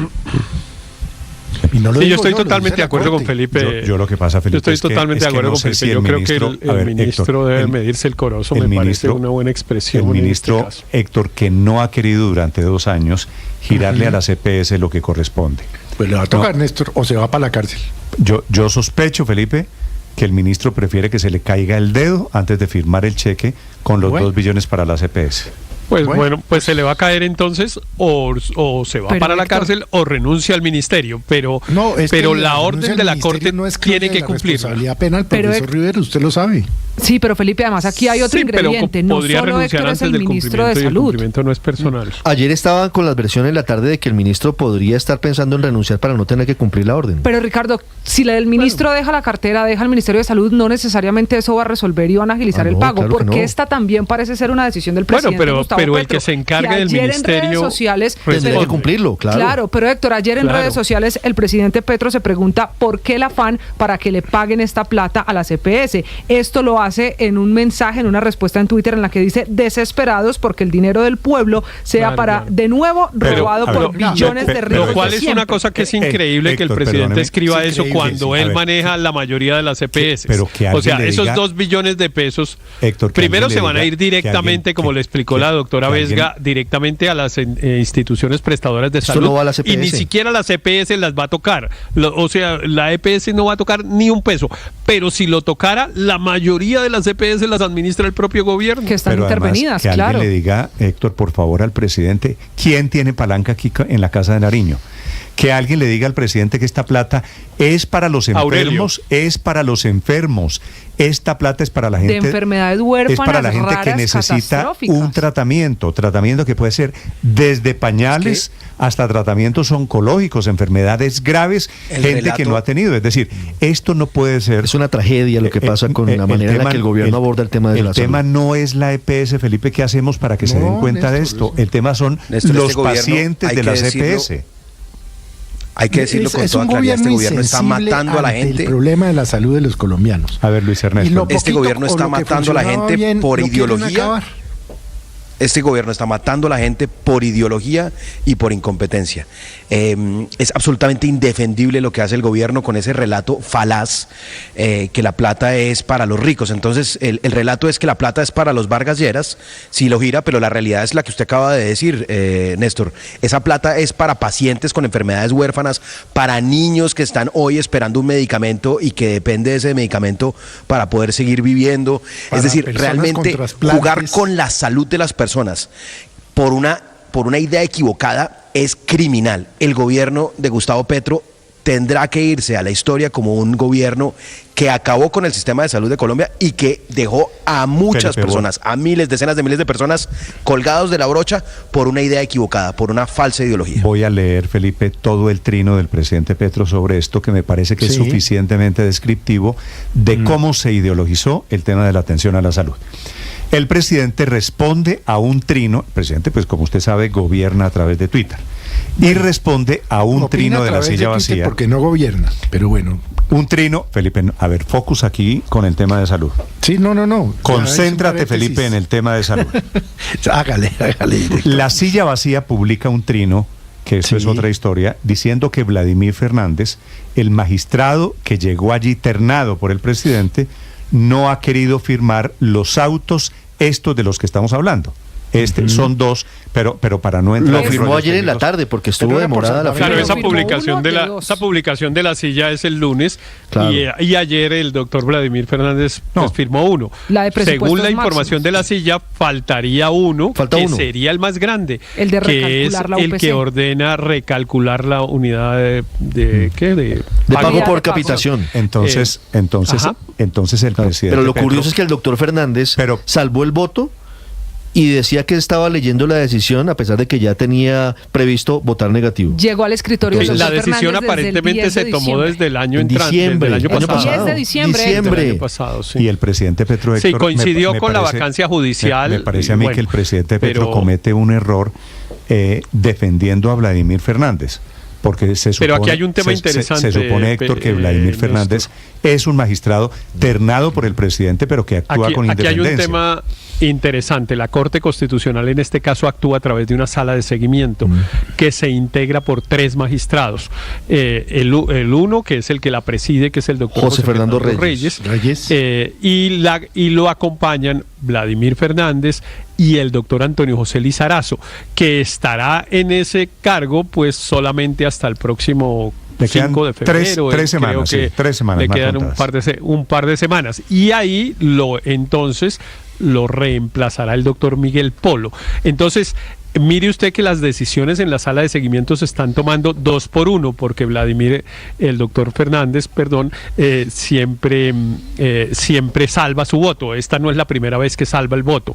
Sí, yo estoy totalmente de acuerdo con Felipe. Yo lo que pasa, Felipe, yo estoy totalmente de acuerdo con Felipe. Yo creo que el ministro debe medirse el corozo, me parece una buena expresión. El ministro Héctor, que no ha querido durante 2 años girarle a las EPS lo que corresponde. Pues le va a tocar, Néstor, o se va para la cárcel. Yo sospecho, Felipe, que el ministro prefiere que se le caiga el dedo antes de firmar el cheque con los 2 billones para las EPS. Pues bueno, pues se le va a caer entonces o se va para la cárcel o renuncia al ministerio, pero la orden de la Corte tiene que cumplir. Responsabilidad penal, profesor Rivero, usted lo sabe. Sí, pero Felipe, además aquí hay otro ingrediente. No solo Héctor es el ministro de Salud. El cumplimiento no es personal. Ayer estaban con las versiones en la tarde de que el ministro podría estar pensando en renunciar para no tener que cumplir la orden. Pero Ricardo, si el ministro deja la cartera, deja el Ministerio de Salud, no necesariamente eso va a resolver y van a agilizar el pago, claro porque esta también parece ser una decisión del presidente Gustavo Petro, el que se encargue del ministerio en redes sociales tendría que cumplirlo, claro. Claro, pero Héctor, ayer en redes sociales el presidente Petro se pregunta por qué el afán para que le paguen esta plata a la CPS. Esto lo hace en un mensaje, en una respuesta en Twitter en la que dice desesperados porque el dinero del pueblo sea de nuevo robado por billones de ricos. Lo cual es una cosa que es increíble que el presidente escriba eso cuando él maneja la mayoría de las EPS. O sea, esos 2 billones de pesos, primero se van a ir directamente, como le explicó la doctora Vesga, directamente a las instituciones prestadoras de salud. No va a las EPS. Y ni siquiera las EPS las va a tocar. O sea, la EPS no va a tocar ni un peso. Pero si lo tocara, la mayoría de las EPS las administra el propio gobierno. Que están intervenidas, que alguien le diga, Héctor, por favor, al presidente, ¿quién tiene palanca aquí en la Casa de Nariño? Que alguien le diga al presidente que esta plata es para los enfermos, es para los enfermos. Esta plata es para la gente de enfermedades huérfanas, es para la gente que necesita un tratamiento que puede ser desde pañales hasta tratamientos oncológicos, enfermedades graves, gente que no ha tenido. Es decir, esto no puede ser. Es una tragedia lo que pasa con la manera en la que el gobierno aborda el tema de la salud. El tema no es la EPS, Felipe, ¿qué hacemos para que se den cuenta de esto? El tema son los pacientes de las EPS. Hay que decirlo con toda claridad, este gobierno está matando a la gente. El problema de la salud de los colombianos. A ver, Luis Ernesto. Este gobierno está matando a la gente por ideología. Este gobierno está matando a la gente por ideología y por incompetencia. Es absolutamente indefendible lo que hace el gobierno con ese relato falaz, que la plata es para los ricos. Entonces, el relato es que la plata es para los Vargas Lleras, si lo gira, pero la realidad es la que usted acaba de decir, Néstor. Esa plata es para pacientes con enfermedades huérfanas, para niños que están hoy esperando un medicamento y que depende de ese medicamento para poder seguir viviendo. Es decir, realmente jugar con la salud de las personas por una idea equivocada es criminal. El gobierno de Gustavo Petro tendrá que irse a la historia como un gobierno que acabó con el sistema de salud de Colombia y que dejó a muchas personas, a miles, decenas de miles de personas colgados de la brocha por una idea equivocada, por una falsa ideología. Voy a leer, Felipe, todo el trino del presidente Petro sobre esto, que me parece que es suficientemente descriptivo de cómo se ideologizó el tema de la atención a la salud. El presidente responde a un trino, el presidente, pues como usted sabe, gobierna a través de Twitter, y responde a un trino de la silla vacía. Porque no gobierna, pero bueno. Un trino, Felipe, a ver, focus aquí con el tema de salud. Sí, no. Concéntrate, Felipe, en el tema de salud. Hágale. La silla vacía publica un trino, que eso es otra historia, diciendo que Vladimir Fernández, el magistrado que llegó allí ternado por el presidente, no ha querido firmar los autos estos de los que estamos hablando. Son 2, pero para no entrar. Lo firmó ayer en la tarde porque estuvo demorada la firma. Claro, esa publicación de la silla es el lunes, claro. y ayer el doctor Vladimir Fernández firmó uno. Según la información de la silla, faltaría uno, sería el más grande, el de que es el que ordena recalcular la unidad de pago por capitación. Entonces el presidente. Pero lo curioso es que el doctor Fernández salvó el voto y decía que estaba leyendo la decisión a pesar de que ya tenía previsto votar negativo. Llegó al escritorio. Entonces, la decisión aparentemente se tomó desde el año entrante, desde el año pasado. 10 de diciembre. Del año pasado, Y el presidente Petro, Héctor, coincidió con la vacancia judicial. Me parece a mí que el presidente Petro comete un error defendiendo a Vladimir Fernández. Porque se supone, pero aquí hay un tema interesante. Se supone, Héctor, que Vladimir Fernández es un magistrado ternado por el presidente, pero que actúa con independencia. Aquí hay un tema interesante. La Corte Constitucional en este caso actúa a través de una sala de seguimiento que se integra por 3 magistrados. El uno, que es el que la preside, que es el doctor José Fernando Reyes. Y lo acompañan Vladimir Fernández y el doctor Antonio José Lizarazo, que estará en ese cargo pues solamente hasta el próximo 5 de febrero. 3 semanas, creo que 3 semanas. Le quedan un par de semanas. Y ahí entonces lo reemplazará el doctor Miguel Polo. Entonces, Mire usted que las decisiones en la sala de seguimiento se están tomando 2 por 1, porque el doctor Fernández, siempre salva su voto. Esta no es la primera vez que salva el voto.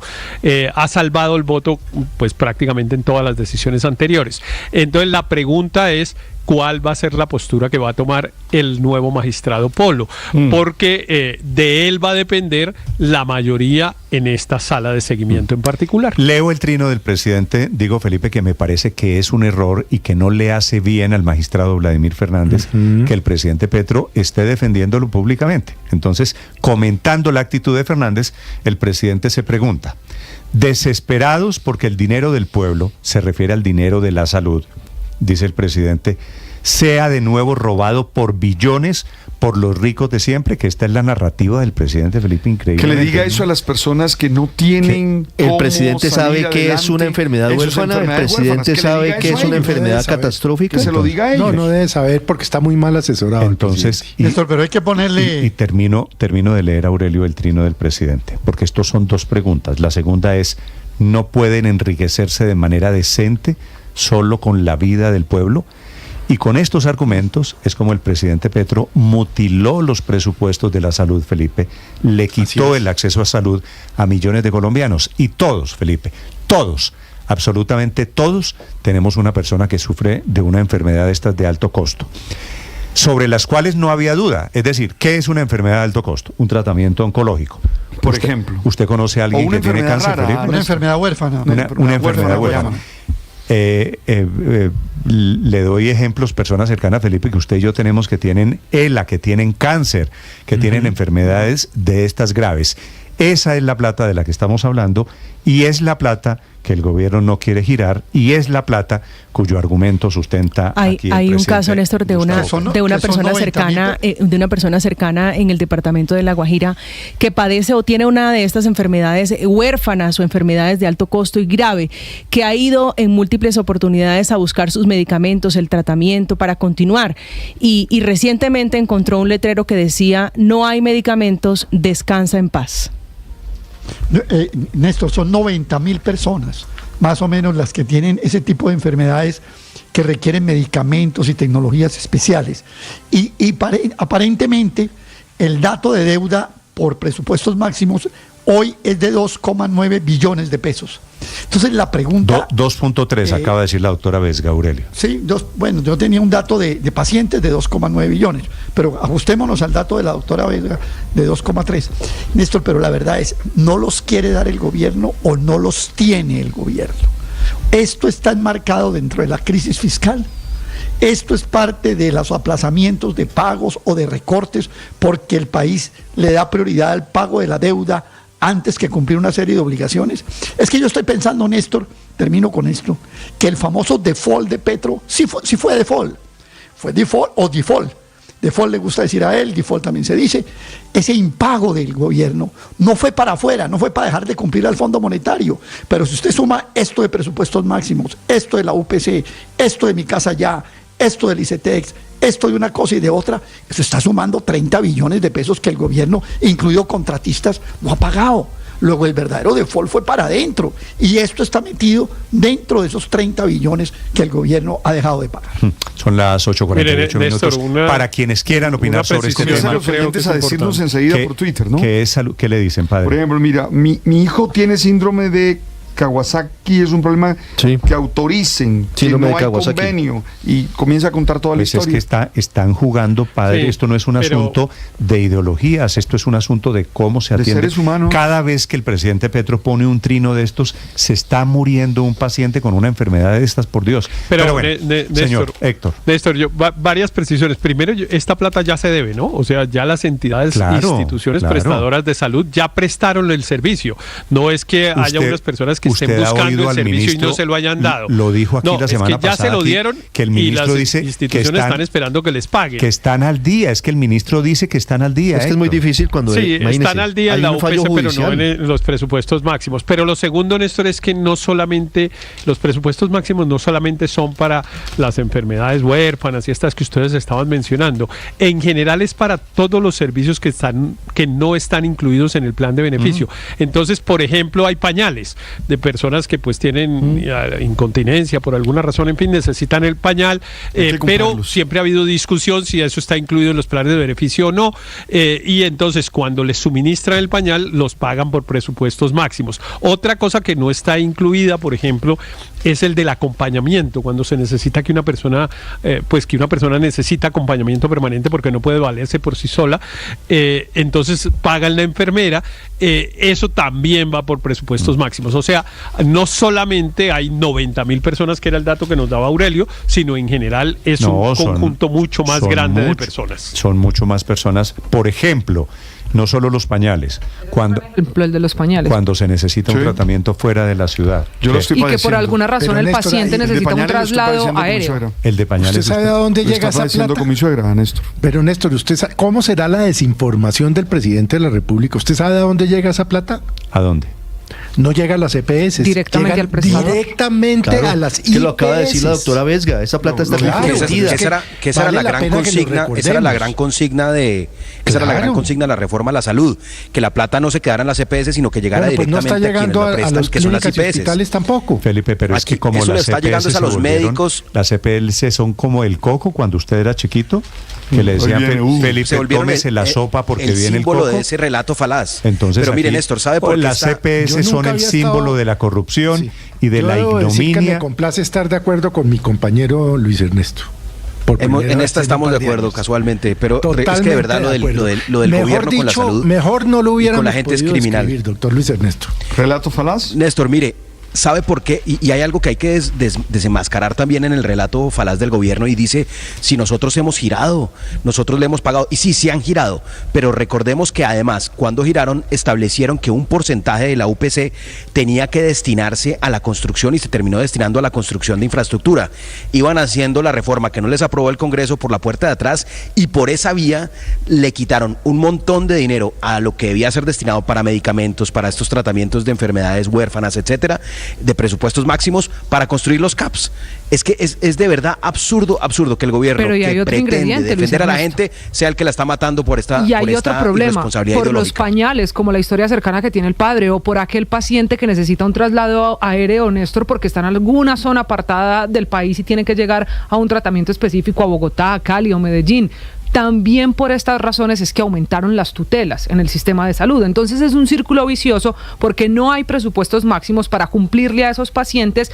Ha salvado el voto pues prácticamente en todas las decisiones anteriores. Entonces la pregunta es, ¿cuál va a ser la postura que va a tomar el nuevo magistrado Polo? Porque de él va a depender la mayoría en esta sala de seguimiento en particular. Leo el trino del presidente, digo Felipe, que me parece que es un error y que no le hace bien al magistrado Vladimir Fernández que el presidente Petro esté defendiéndolo públicamente. Entonces, comentando la actitud de Fernández, el presidente se pregunta, desesperados porque el dinero del pueblo, se refiere al dinero de la salud, dice el presidente, sea de nuevo robado por billones por los ricos de siempre, que esta es la narrativa del presidente Felipe, increíble. Que le diga eso a las personas que no tienen el presidente sabe que es una enfermedad huérfana, el presidente sabe que es una enfermedad catastrófica. Que se lo diga a ellos. No debe saber porque está muy mal asesorado. Entonces, Néstor, pero hay que ponerle... Y termino de leer, Aurelio, el trino del presidente, porque estos son 2 preguntas. La segunda es, ¿no pueden enriquecerse de manera decente solo con la vida del pueblo? Y con estos argumentos es como el presidente Petro mutiló los presupuestos de la salud, Felipe, le quitó el acceso a salud a millones de colombianos. Y todos, Felipe, todos, absolutamente todos, tenemos una persona que sufre de una enfermedad de estas de alto costo, sobre las cuales no había duda. Es decir, ¿qué es una enfermedad de alto costo? Un tratamiento oncológico. Por ejemplo. ¿Usted conoce a alguien que tiene cáncer, rara, Felipe? Una enfermedad huérfana. Una enfermedad huérfana. Le doy ejemplos, personas cercanas a Felipe, que usted y yo tenemos, que tienen ELA, que tienen cáncer, que tienen enfermedades de estas graves. Esa es la plata de la que estamos hablando, y es la plata que el gobierno no quiere girar, y es la plata cuyo argumento sustenta aquí el hay un caso, Néstor, de una persona cercana en el departamento de La Guajira que padece o tiene una de estas enfermedades huérfanas o enfermedades de alto costo y grave, que ha ido en múltiples oportunidades a buscar sus medicamentos, el tratamiento para continuar, y recientemente encontró un letrero que decía: no hay medicamentos, descansa en paz. Néstor, son 90.000 personas, más o menos, las que tienen ese tipo de enfermedades que requieren medicamentos y tecnologías especiales. Y aparentemente el dato de deuda por presupuestos máximos hoy es de 2,9 billones de pesos. Entonces la pregunta... 2.3 acaba de decir la doctora Vesga, Aurelio. Sí, yo tenía un dato de pacientes de 2,9 billones, pero ajustémonos al dato de la doctora Vesga de 2,3. Néstor, pero la verdad es, no los quiere dar el gobierno o no los tiene el gobierno. Esto está enmarcado dentro de la crisis fiscal. Esto es parte de los aplazamientos de pagos o de recortes porque el país le da prioridad al pago de la deuda antes que cumplir una serie de obligaciones. Es que yo estoy pensando, Néstor, termino con esto, que el famoso default de Petro sí fue default. Fue default o default. Default le gusta decir a él, default también se dice. Ese impago del gobierno no fue para afuera, no fue para dejar de cumplir al Fondo Monetario. Pero si usted suma esto de presupuestos máximos, esto de la UPC, esto de Mi Casa Ya, esto del ICETEX, esto de una cosa y de otra, eso está sumando 30 billones de pesos que el gobierno, incluido contratistas, no ha pagado. Luego el verdadero default fue para adentro, y esto está metido dentro de esos 30 billones que el gobierno ha dejado de pagar. Son las 8:48 minutos. Para quienes quieran opinar sobre este tema, los oyentes a decirnos enseguida por Twitter, ¿no? ¿Qué le dicen, padre? Por ejemplo, mira, mi hijo tiene síndrome de Kawasaki, es un problema que autoricen, que no hay convenio, y comienza a contar toda la historia. Es que están jugando, padre, esto no es un asunto de ideologías, esto es un asunto de cómo se atiende. Seres humanos. Cada vez que el presidente Petro pone un trino de estos, se está muriendo un paciente con una enfermedad de estas, por Dios. Pero bueno, señor Héctor. Néstor, varias precisiones. Primero, esta plata ya se debe, ¿no? O sea, ya las entidades, instituciones prestadoras de salud ya prestaron el servicio. No es que haya unas personas que estén buscando el servicio y no se lo hayan dado. Lo dijo aquí la semana pasada. Ya se lo dieron, que el ministro dice que instituciones están esperando que les paguen. Que están al día. Es que el ministro dice que están al día. Es que es muy difícil cuando... Sí, están al día en la UPC, pero no en los presupuestos máximos. Pero lo segundo, Néstor, es que no solamente los presupuestos máximos no solamente son para las enfermedades huérfanas y estas que ustedes estaban mencionando. En general es para todos los servicios que no están incluidos en el plan de beneficio. Entonces, por ejemplo, hay pañales. de personas que pues tienen incontinencia por alguna razón, en fin, necesitan el pañal, pero siempre ha habido discusión si eso está incluido en los planes de beneficio o no, y entonces cuando les suministran el pañal los pagan por presupuestos máximos. Otra cosa que no está incluida, por ejemplo, es el del acompañamiento, cuando se necesita que una persona necesita acompañamiento permanente porque no puede valerse por sí sola, entonces pagan la enfermera, eso también va por presupuestos máximos. O sea, no solamente hay 90.000 personas, que era el dato que nos daba Aurelio, sino en general es un conjunto mucho más grande de personas. Son mucho más personas. Por ejemplo, no solo los pañales, el de los pañales, cuando se necesita un tratamiento fuera de la ciudad. Y que por alguna razón el paciente necesita un traslado aéreo. El de pañales. ¿Usted sabe a dónde llega esa plata? Con mi suegra, Néstor. Pero Néstor, ¿usted sabe cómo será la desinformación del presidente de la República? ¿Usted sabe a dónde llega esa plata? ¿A dónde? No llega a las EPS, directamente al prestador. Directamente a las IPS. Que lo acaba de decir la doctora Vesga, esa plata está invertida. Esa era la gran consigna de la reforma a la salud, que la plata no se quedara en las EPS, sino que llegara directamente no está llegando a las que son las clínicas y hospitales tampoco. Felipe, pero es que como eso las está llegando a los médicos. Las EPS son como el coco cuando usted era chiquito, que le decían, Felipe, tómese la sopa porque viene el coco. El símbolo de ese relato falaz. Entonces, pero mire, Néstor, ¿sabe por qué las EPS son el símbolo de la corrupción y de la ignominia? Me complace estar de acuerdo con mi compañero Luis Ernesto. En esta estamos de acuerdo, casualmente, pero es que de verdad lo del gobierno con la salud, mejor no lo hubiéramos con la gente es criminal. Escribir, doctor Luis Ernesto. ¿Relato falaz? Néstor, mire, ¿sabe por qué? Y hay algo que hay que desenmascarar también en el relato falaz del gobierno, y dice, si nosotros hemos girado, nosotros le hemos pagado, y sí han girado, pero recordemos que además, cuando giraron, establecieron que un porcentaje de la UPC tenía que destinarse a la construcción y se terminó destinando a la construcción de infraestructura. Iban haciendo la reforma que no les aprobó el Congreso por la puerta de atrás, y por esa vía le quitaron un montón de dinero a lo que debía ser destinado para medicamentos, para estos tratamientos de enfermedades huérfanas, etcétera, de presupuestos máximos para construir los CAPS. Es que es de verdad absurdo que el gobierno que pretende defender a la gente sea el que la está matando por esta irresponsabilidad y hay otro problema, por ideológica. Los pañales, como la historia cercana que tiene el padre, o por aquel paciente que necesita un traslado aéreo, Néstor, porque está en alguna zona apartada del país y tiene que llegar a un tratamiento específico a Bogotá, a Cali o Medellín. También por estas razones es que aumentaron las tutelas en el sistema de salud. Entonces es un círculo vicioso porque no hay presupuestos máximos para cumplirle a esos pacientes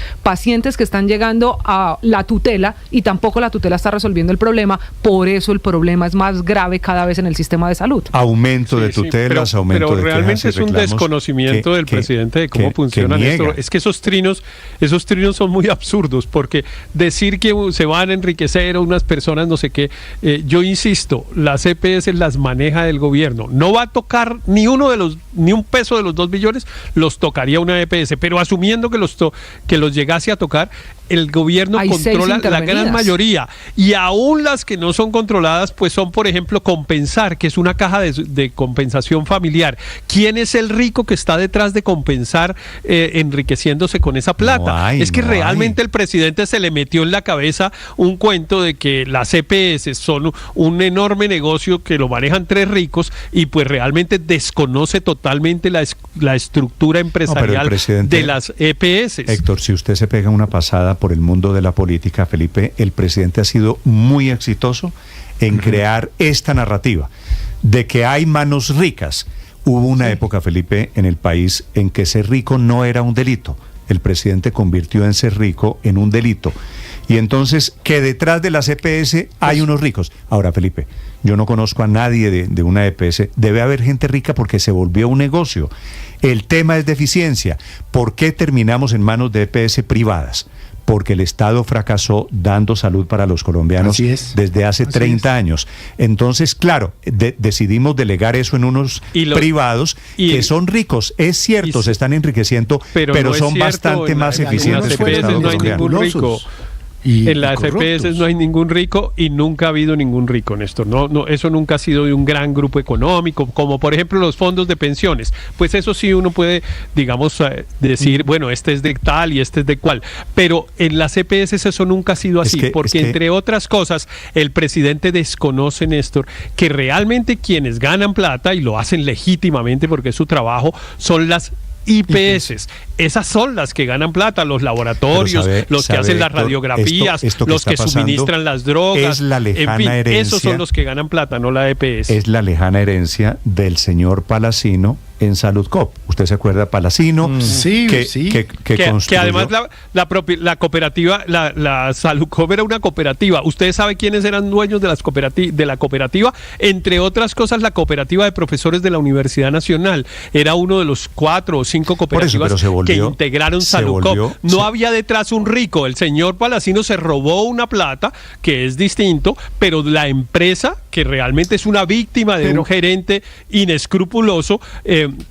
que están llegando a la tutela, y tampoco la tutela está resolviendo el problema. Por eso el problema es más grave cada vez en el sistema de salud. Aumento de tutelas, aumento de quejas y reclamos. Pero realmente es un desconocimiento del presidente de cómo funciona esto. Es que esos trinos son muy absurdos, porque decir que se van a enriquecer a unas personas, no sé qué, yo insisto, las EPS las maneja el gobierno. No va a tocar ni un peso de los 2 billones, los tocaría una EPS, pero asumiendo que los llegase a tocar, el gobierno controla la gran mayoría, y aún las que no son controladas, pues son, por ejemplo, Compensar, que es una caja de compensación familiar. ¿Quién es el rico que está detrás de Compensar enriqueciéndose con esa plata? Realmente el presidente se le metió en la cabeza un cuento de que las EPS son un enorme negocio que lo manejan 3 ricos, y pues realmente desconoce totalmente la estructura empresarial de las EPS. Héctor, si usted se pega una pasada por el mundo de la política, Felipe, el presidente ha sido muy exitoso en crear esta narrativa de que hay manos ricas. Hubo una época, Felipe, en el país en que ser rico no era un delito. El presidente convirtió en ser rico en un delito. Y entonces, que detrás de las EPS hay unos ricos. Ahora, Felipe, yo no conozco a nadie de una EPS. Debe haber gente rica porque se volvió un negocio. El tema es de eficiencia. ¿Por qué terminamos en manos de EPS privadas? Porque el Estado fracasó dando salud para los colombianos desde hace 30 años. Entonces, claro, decidimos delegar eso en unos privados que son ricos. Es cierto, se están enriqueciendo, pero son bastante más eficientes que el Estado colombiano. En las EPS no hay ningún rico, y nunca ha habido ningún rico, Néstor. No, eso nunca ha sido de un gran grupo económico, como por ejemplo los fondos de pensiones. Pues eso sí uno puede, digamos, decir, bueno, este es de tal y este es de cual. Pero en las EPS eso nunca ha sido así, porque entre otras cosas, el presidente desconoce, Néstor, que realmente quienes ganan plata, y lo hacen legítimamente porque es su trabajo, son las IPS. esas son las que ganan plata, los laboratorios, los que hacen las radiografías, los que suministran las drogas, es la lejana herencia, esos son los que ganan plata, no la EPS. Es la lejana herencia del señor Palacino en Saludcop. ¿Usted se acuerda de Palacino? Que además la cooperativa, la Saludcop era una cooperativa. ¿Ustedes saben quiénes eran dueños de la cooperativa? Entre otras cosas, la cooperativa de profesores de la Universidad Nacional. Era uno de los 4 o 5 cooperativas que integraron Saludcop. No había detrás un rico. El señor Palacino se robó una plata, que es distinto, pero la empresa, que realmente es una víctima de un gerente inescrupuloso,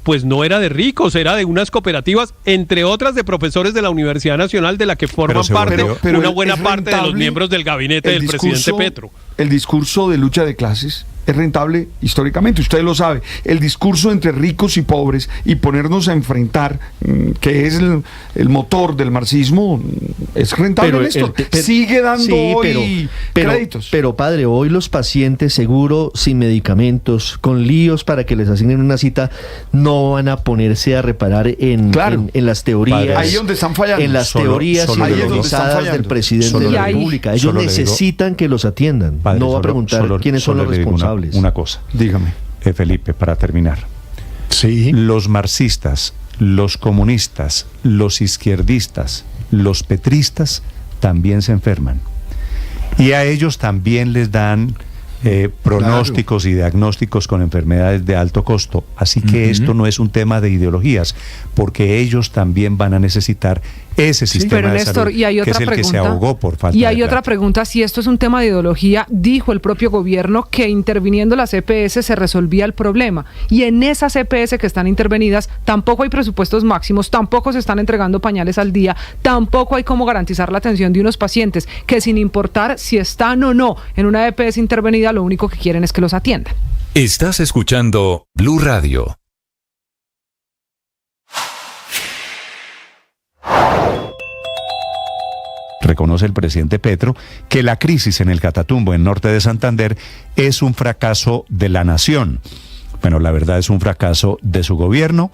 pues no era de ricos, era de unas cooperativas, entre otras de profesores de la Universidad Nacional, de la que forman parte una buena parte de los miembros del gabinete del presidente Petro. El discurso de lucha de clases es rentable históricamente, usted lo sabe. El discurso entre ricos y pobres y ponernos a enfrentar, que es el motor del marxismo, es rentable, Néstor. Sigue dando hoy créditos. Pero padre, hoy los pacientes seguro, sin medicamentos, con líos para que les asignen una cita, no van a ponerse a reparar en las teorías. Padre, ahí es donde están fallando. En las teorías ideologizadas del presidente de la República. Ellos necesitan que los atiendan. Padre, no va a preguntar quiénes son los responsables. Una cosa. Dígame. Felipe, para terminar. Sí. Los marxistas, los comunistas, los izquierdistas, los petristas también se enferman. Y a ellos también les dan pronósticos y diagnósticos con enfermedades de alto costo. Así que esto no es un tema de ideologías, porque ellos también van a necesitar ese sistema de salud, que es el que se ahogó por falta de plata. Y hay otra pregunta, si esto es un tema de ideología, dijo el propio gobierno que interviniendo las EPS se resolvía el problema, y en esas EPS que están intervenidas tampoco hay presupuestos máximos, tampoco se están entregando pañales al día, tampoco hay cómo garantizar la atención de unos pacientes que, sin importar si están o no en una EPS intervenida, lo único que quieren es que los atiendan. Estás escuchando Blue Radio. Reconoce el presidente Petro que la crisis en el Catatumbo, en norte de Santander, es un fracaso de la nación. Bueno, la verdad es un fracaso de su gobierno,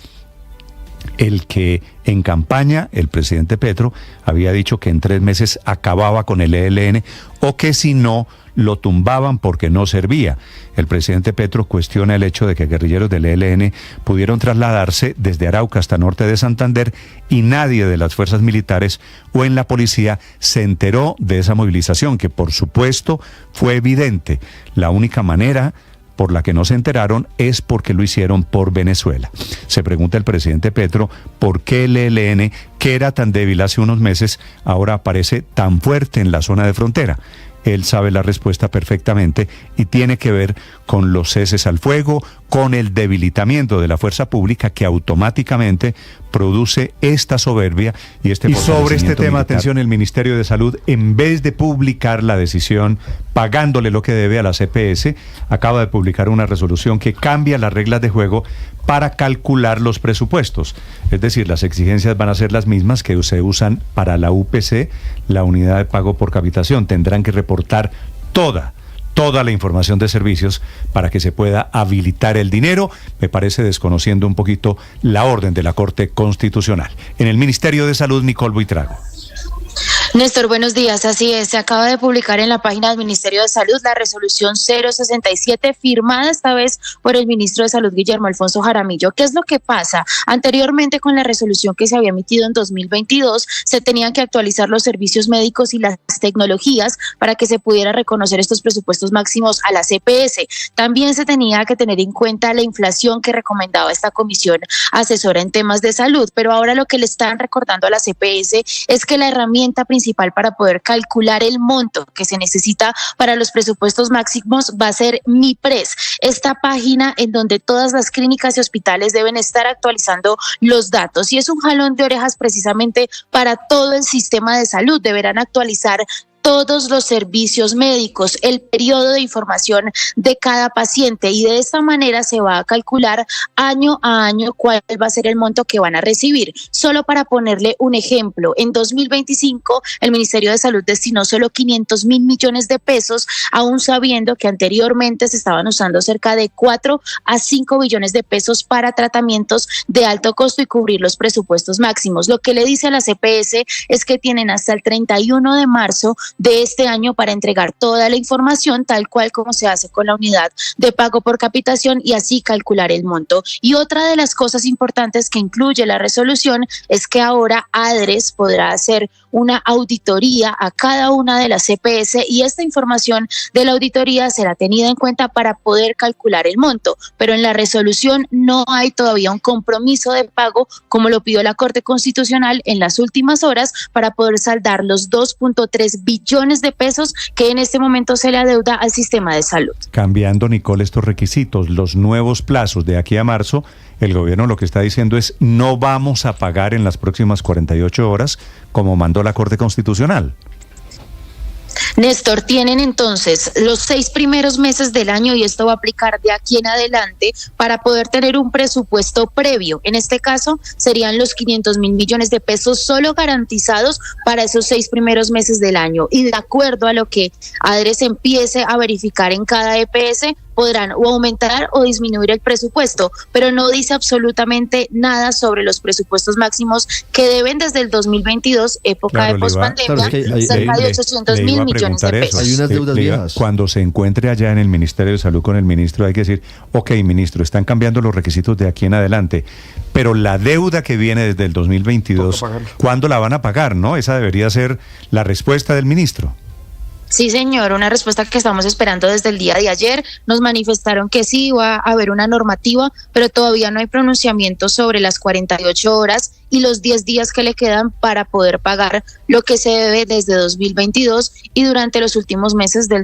el que en campaña el presidente Petro había dicho que en 3 meses acababa con el ELN, o que si no, lo tumbaban porque no servía. El presidente Petro cuestiona el hecho de que guerrilleros del ELN pudieron trasladarse desde Arauca hasta norte de Santander y nadie de las fuerzas militares o en la policía se enteró de esa movilización, que por supuesto fue evidente. La única manera por la que no se enteraron es porque lo hicieron por Venezuela. Se pregunta el presidente Petro por qué el ELN, que era tan débil hace unos meses, ahora aparece tan fuerte en la zona de frontera. Él sabe la respuesta perfectamente y tiene que ver con los ceses al fuego, con el debilitamiento de la fuerza pública que automáticamente produce esta soberbia y este fortalecimiento sobre este tema, militar. Atención, el Ministerio de Salud, en vez de publicar la decisión pagándole lo que debe a la CPS, acaba de publicar una resolución que cambia las reglas de juego para calcular los presupuestos. Es decir, las exigencias van a ser las mismas que se usan para la UPC, la unidad de pago por capitación. Tendrán que reportar toda la información de servicios para que se pueda habilitar el dinero, me parece desconociendo un poquito la orden de la Corte Constitucional. En el Ministerio de Salud, Nicole Buitrago. Néstor, buenos días. Así es, se acaba de publicar en la página del Ministerio de Salud la resolución 067, firmada esta vez por el ministro de Salud, Guillermo Alfonso Jaramillo. ¿Qué es lo que pasa? Anteriormente, con la resolución que se había emitido en 2022, se tenían que actualizar los servicios médicos y las tecnologías para que se pudiera reconocer estos presupuestos máximos a la CPS. También se tenía que tener en cuenta la inflación que recomendaba esta comisión asesora en temas de salud, pero ahora lo que le están recordando a la CPS es que la herramienta principal para poder calcular el monto que se necesita para los presupuestos máximos va a ser MIPRES, esta página en donde todas las clínicas y hospitales deben estar actualizando los datos, y es un jalón de orejas precisamente para todo el sistema de salud. Deberán actualizar todos los servicios médicos, el periodo de información de cada paciente, y de esta manera se va a calcular año a año cuál va a ser el monto que van a recibir. Solo para ponerle un ejemplo, en 2025 el Ministerio de Salud destinó solo 500.000 millones de pesos, aún sabiendo que anteriormente se estaban usando cerca de 4 a 5 billones de pesos para tratamientos de alto costo y cubrir los presupuestos máximos. Lo que le dice a la CPS es que tienen hasta el 31 de marzo de este año para entregar toda la información tal cual como se hace con la unidad de pago por capitación y así calcular el monto. Y otra de las cosas importantes que incluye la resolución es que ahora ADRES podrá hacer una auditoría a cada una de las CPS y esta información de la auditoría será tenida en cuenta para poder calcular el monto, pero en la resolución no hay todavía un compromiso de pago como lo pidió la Corte Constitucional en las últimas horas para poder saldar los 2.3 billones de pesos que en este momento se le adeuda al sistema de salud. Cambiando, Nicole, estos requisitos, los nuevos plazos de aquí a marzo, el gobierno lo que está diciendo es no vamos a pagar en las próximas 48 horas como mandó la Corte Constitucional. Néstor, tienen entonces los 6 primeros meses del año y esto va a aplicar de aquí en adelante para poder tener un presupuesto previo. En este caso serían los 500.000 millones de pesos solo garantizados para esos 6 primeros meses del año. Y de acuerdo a lo que ADRES empiece a verificar en cada EPS, podrán o aumentar o disminuir el presupuesto, pero no dice absolutamente nada sobre los presupuestos máximos que deben desde el 2022, época de pospandemia, cerca de 800.000 millones de pesos. Hay unas deudas viejas. Cuando se encuentre allá en el Ministerio de Salud con el ministro, hay que decir, ok, ministro, están cambiando los requisitos de aquí en adelante, pero la deuda que viene desde el 2022, ¿cuándo la van a pagar? ¿No? Esa debería ser la respuesta del ministro. Sí, señor, una respuesta que estamos esperando desde el día de ayer. Nos manifestaron que sí iba a haber una normativa, pero todavía no hay pronunciamiento sobre las 48 horas y los 10 días que le quedan para poder pagar lo que se debe desde 2022 y durante los últimos meses del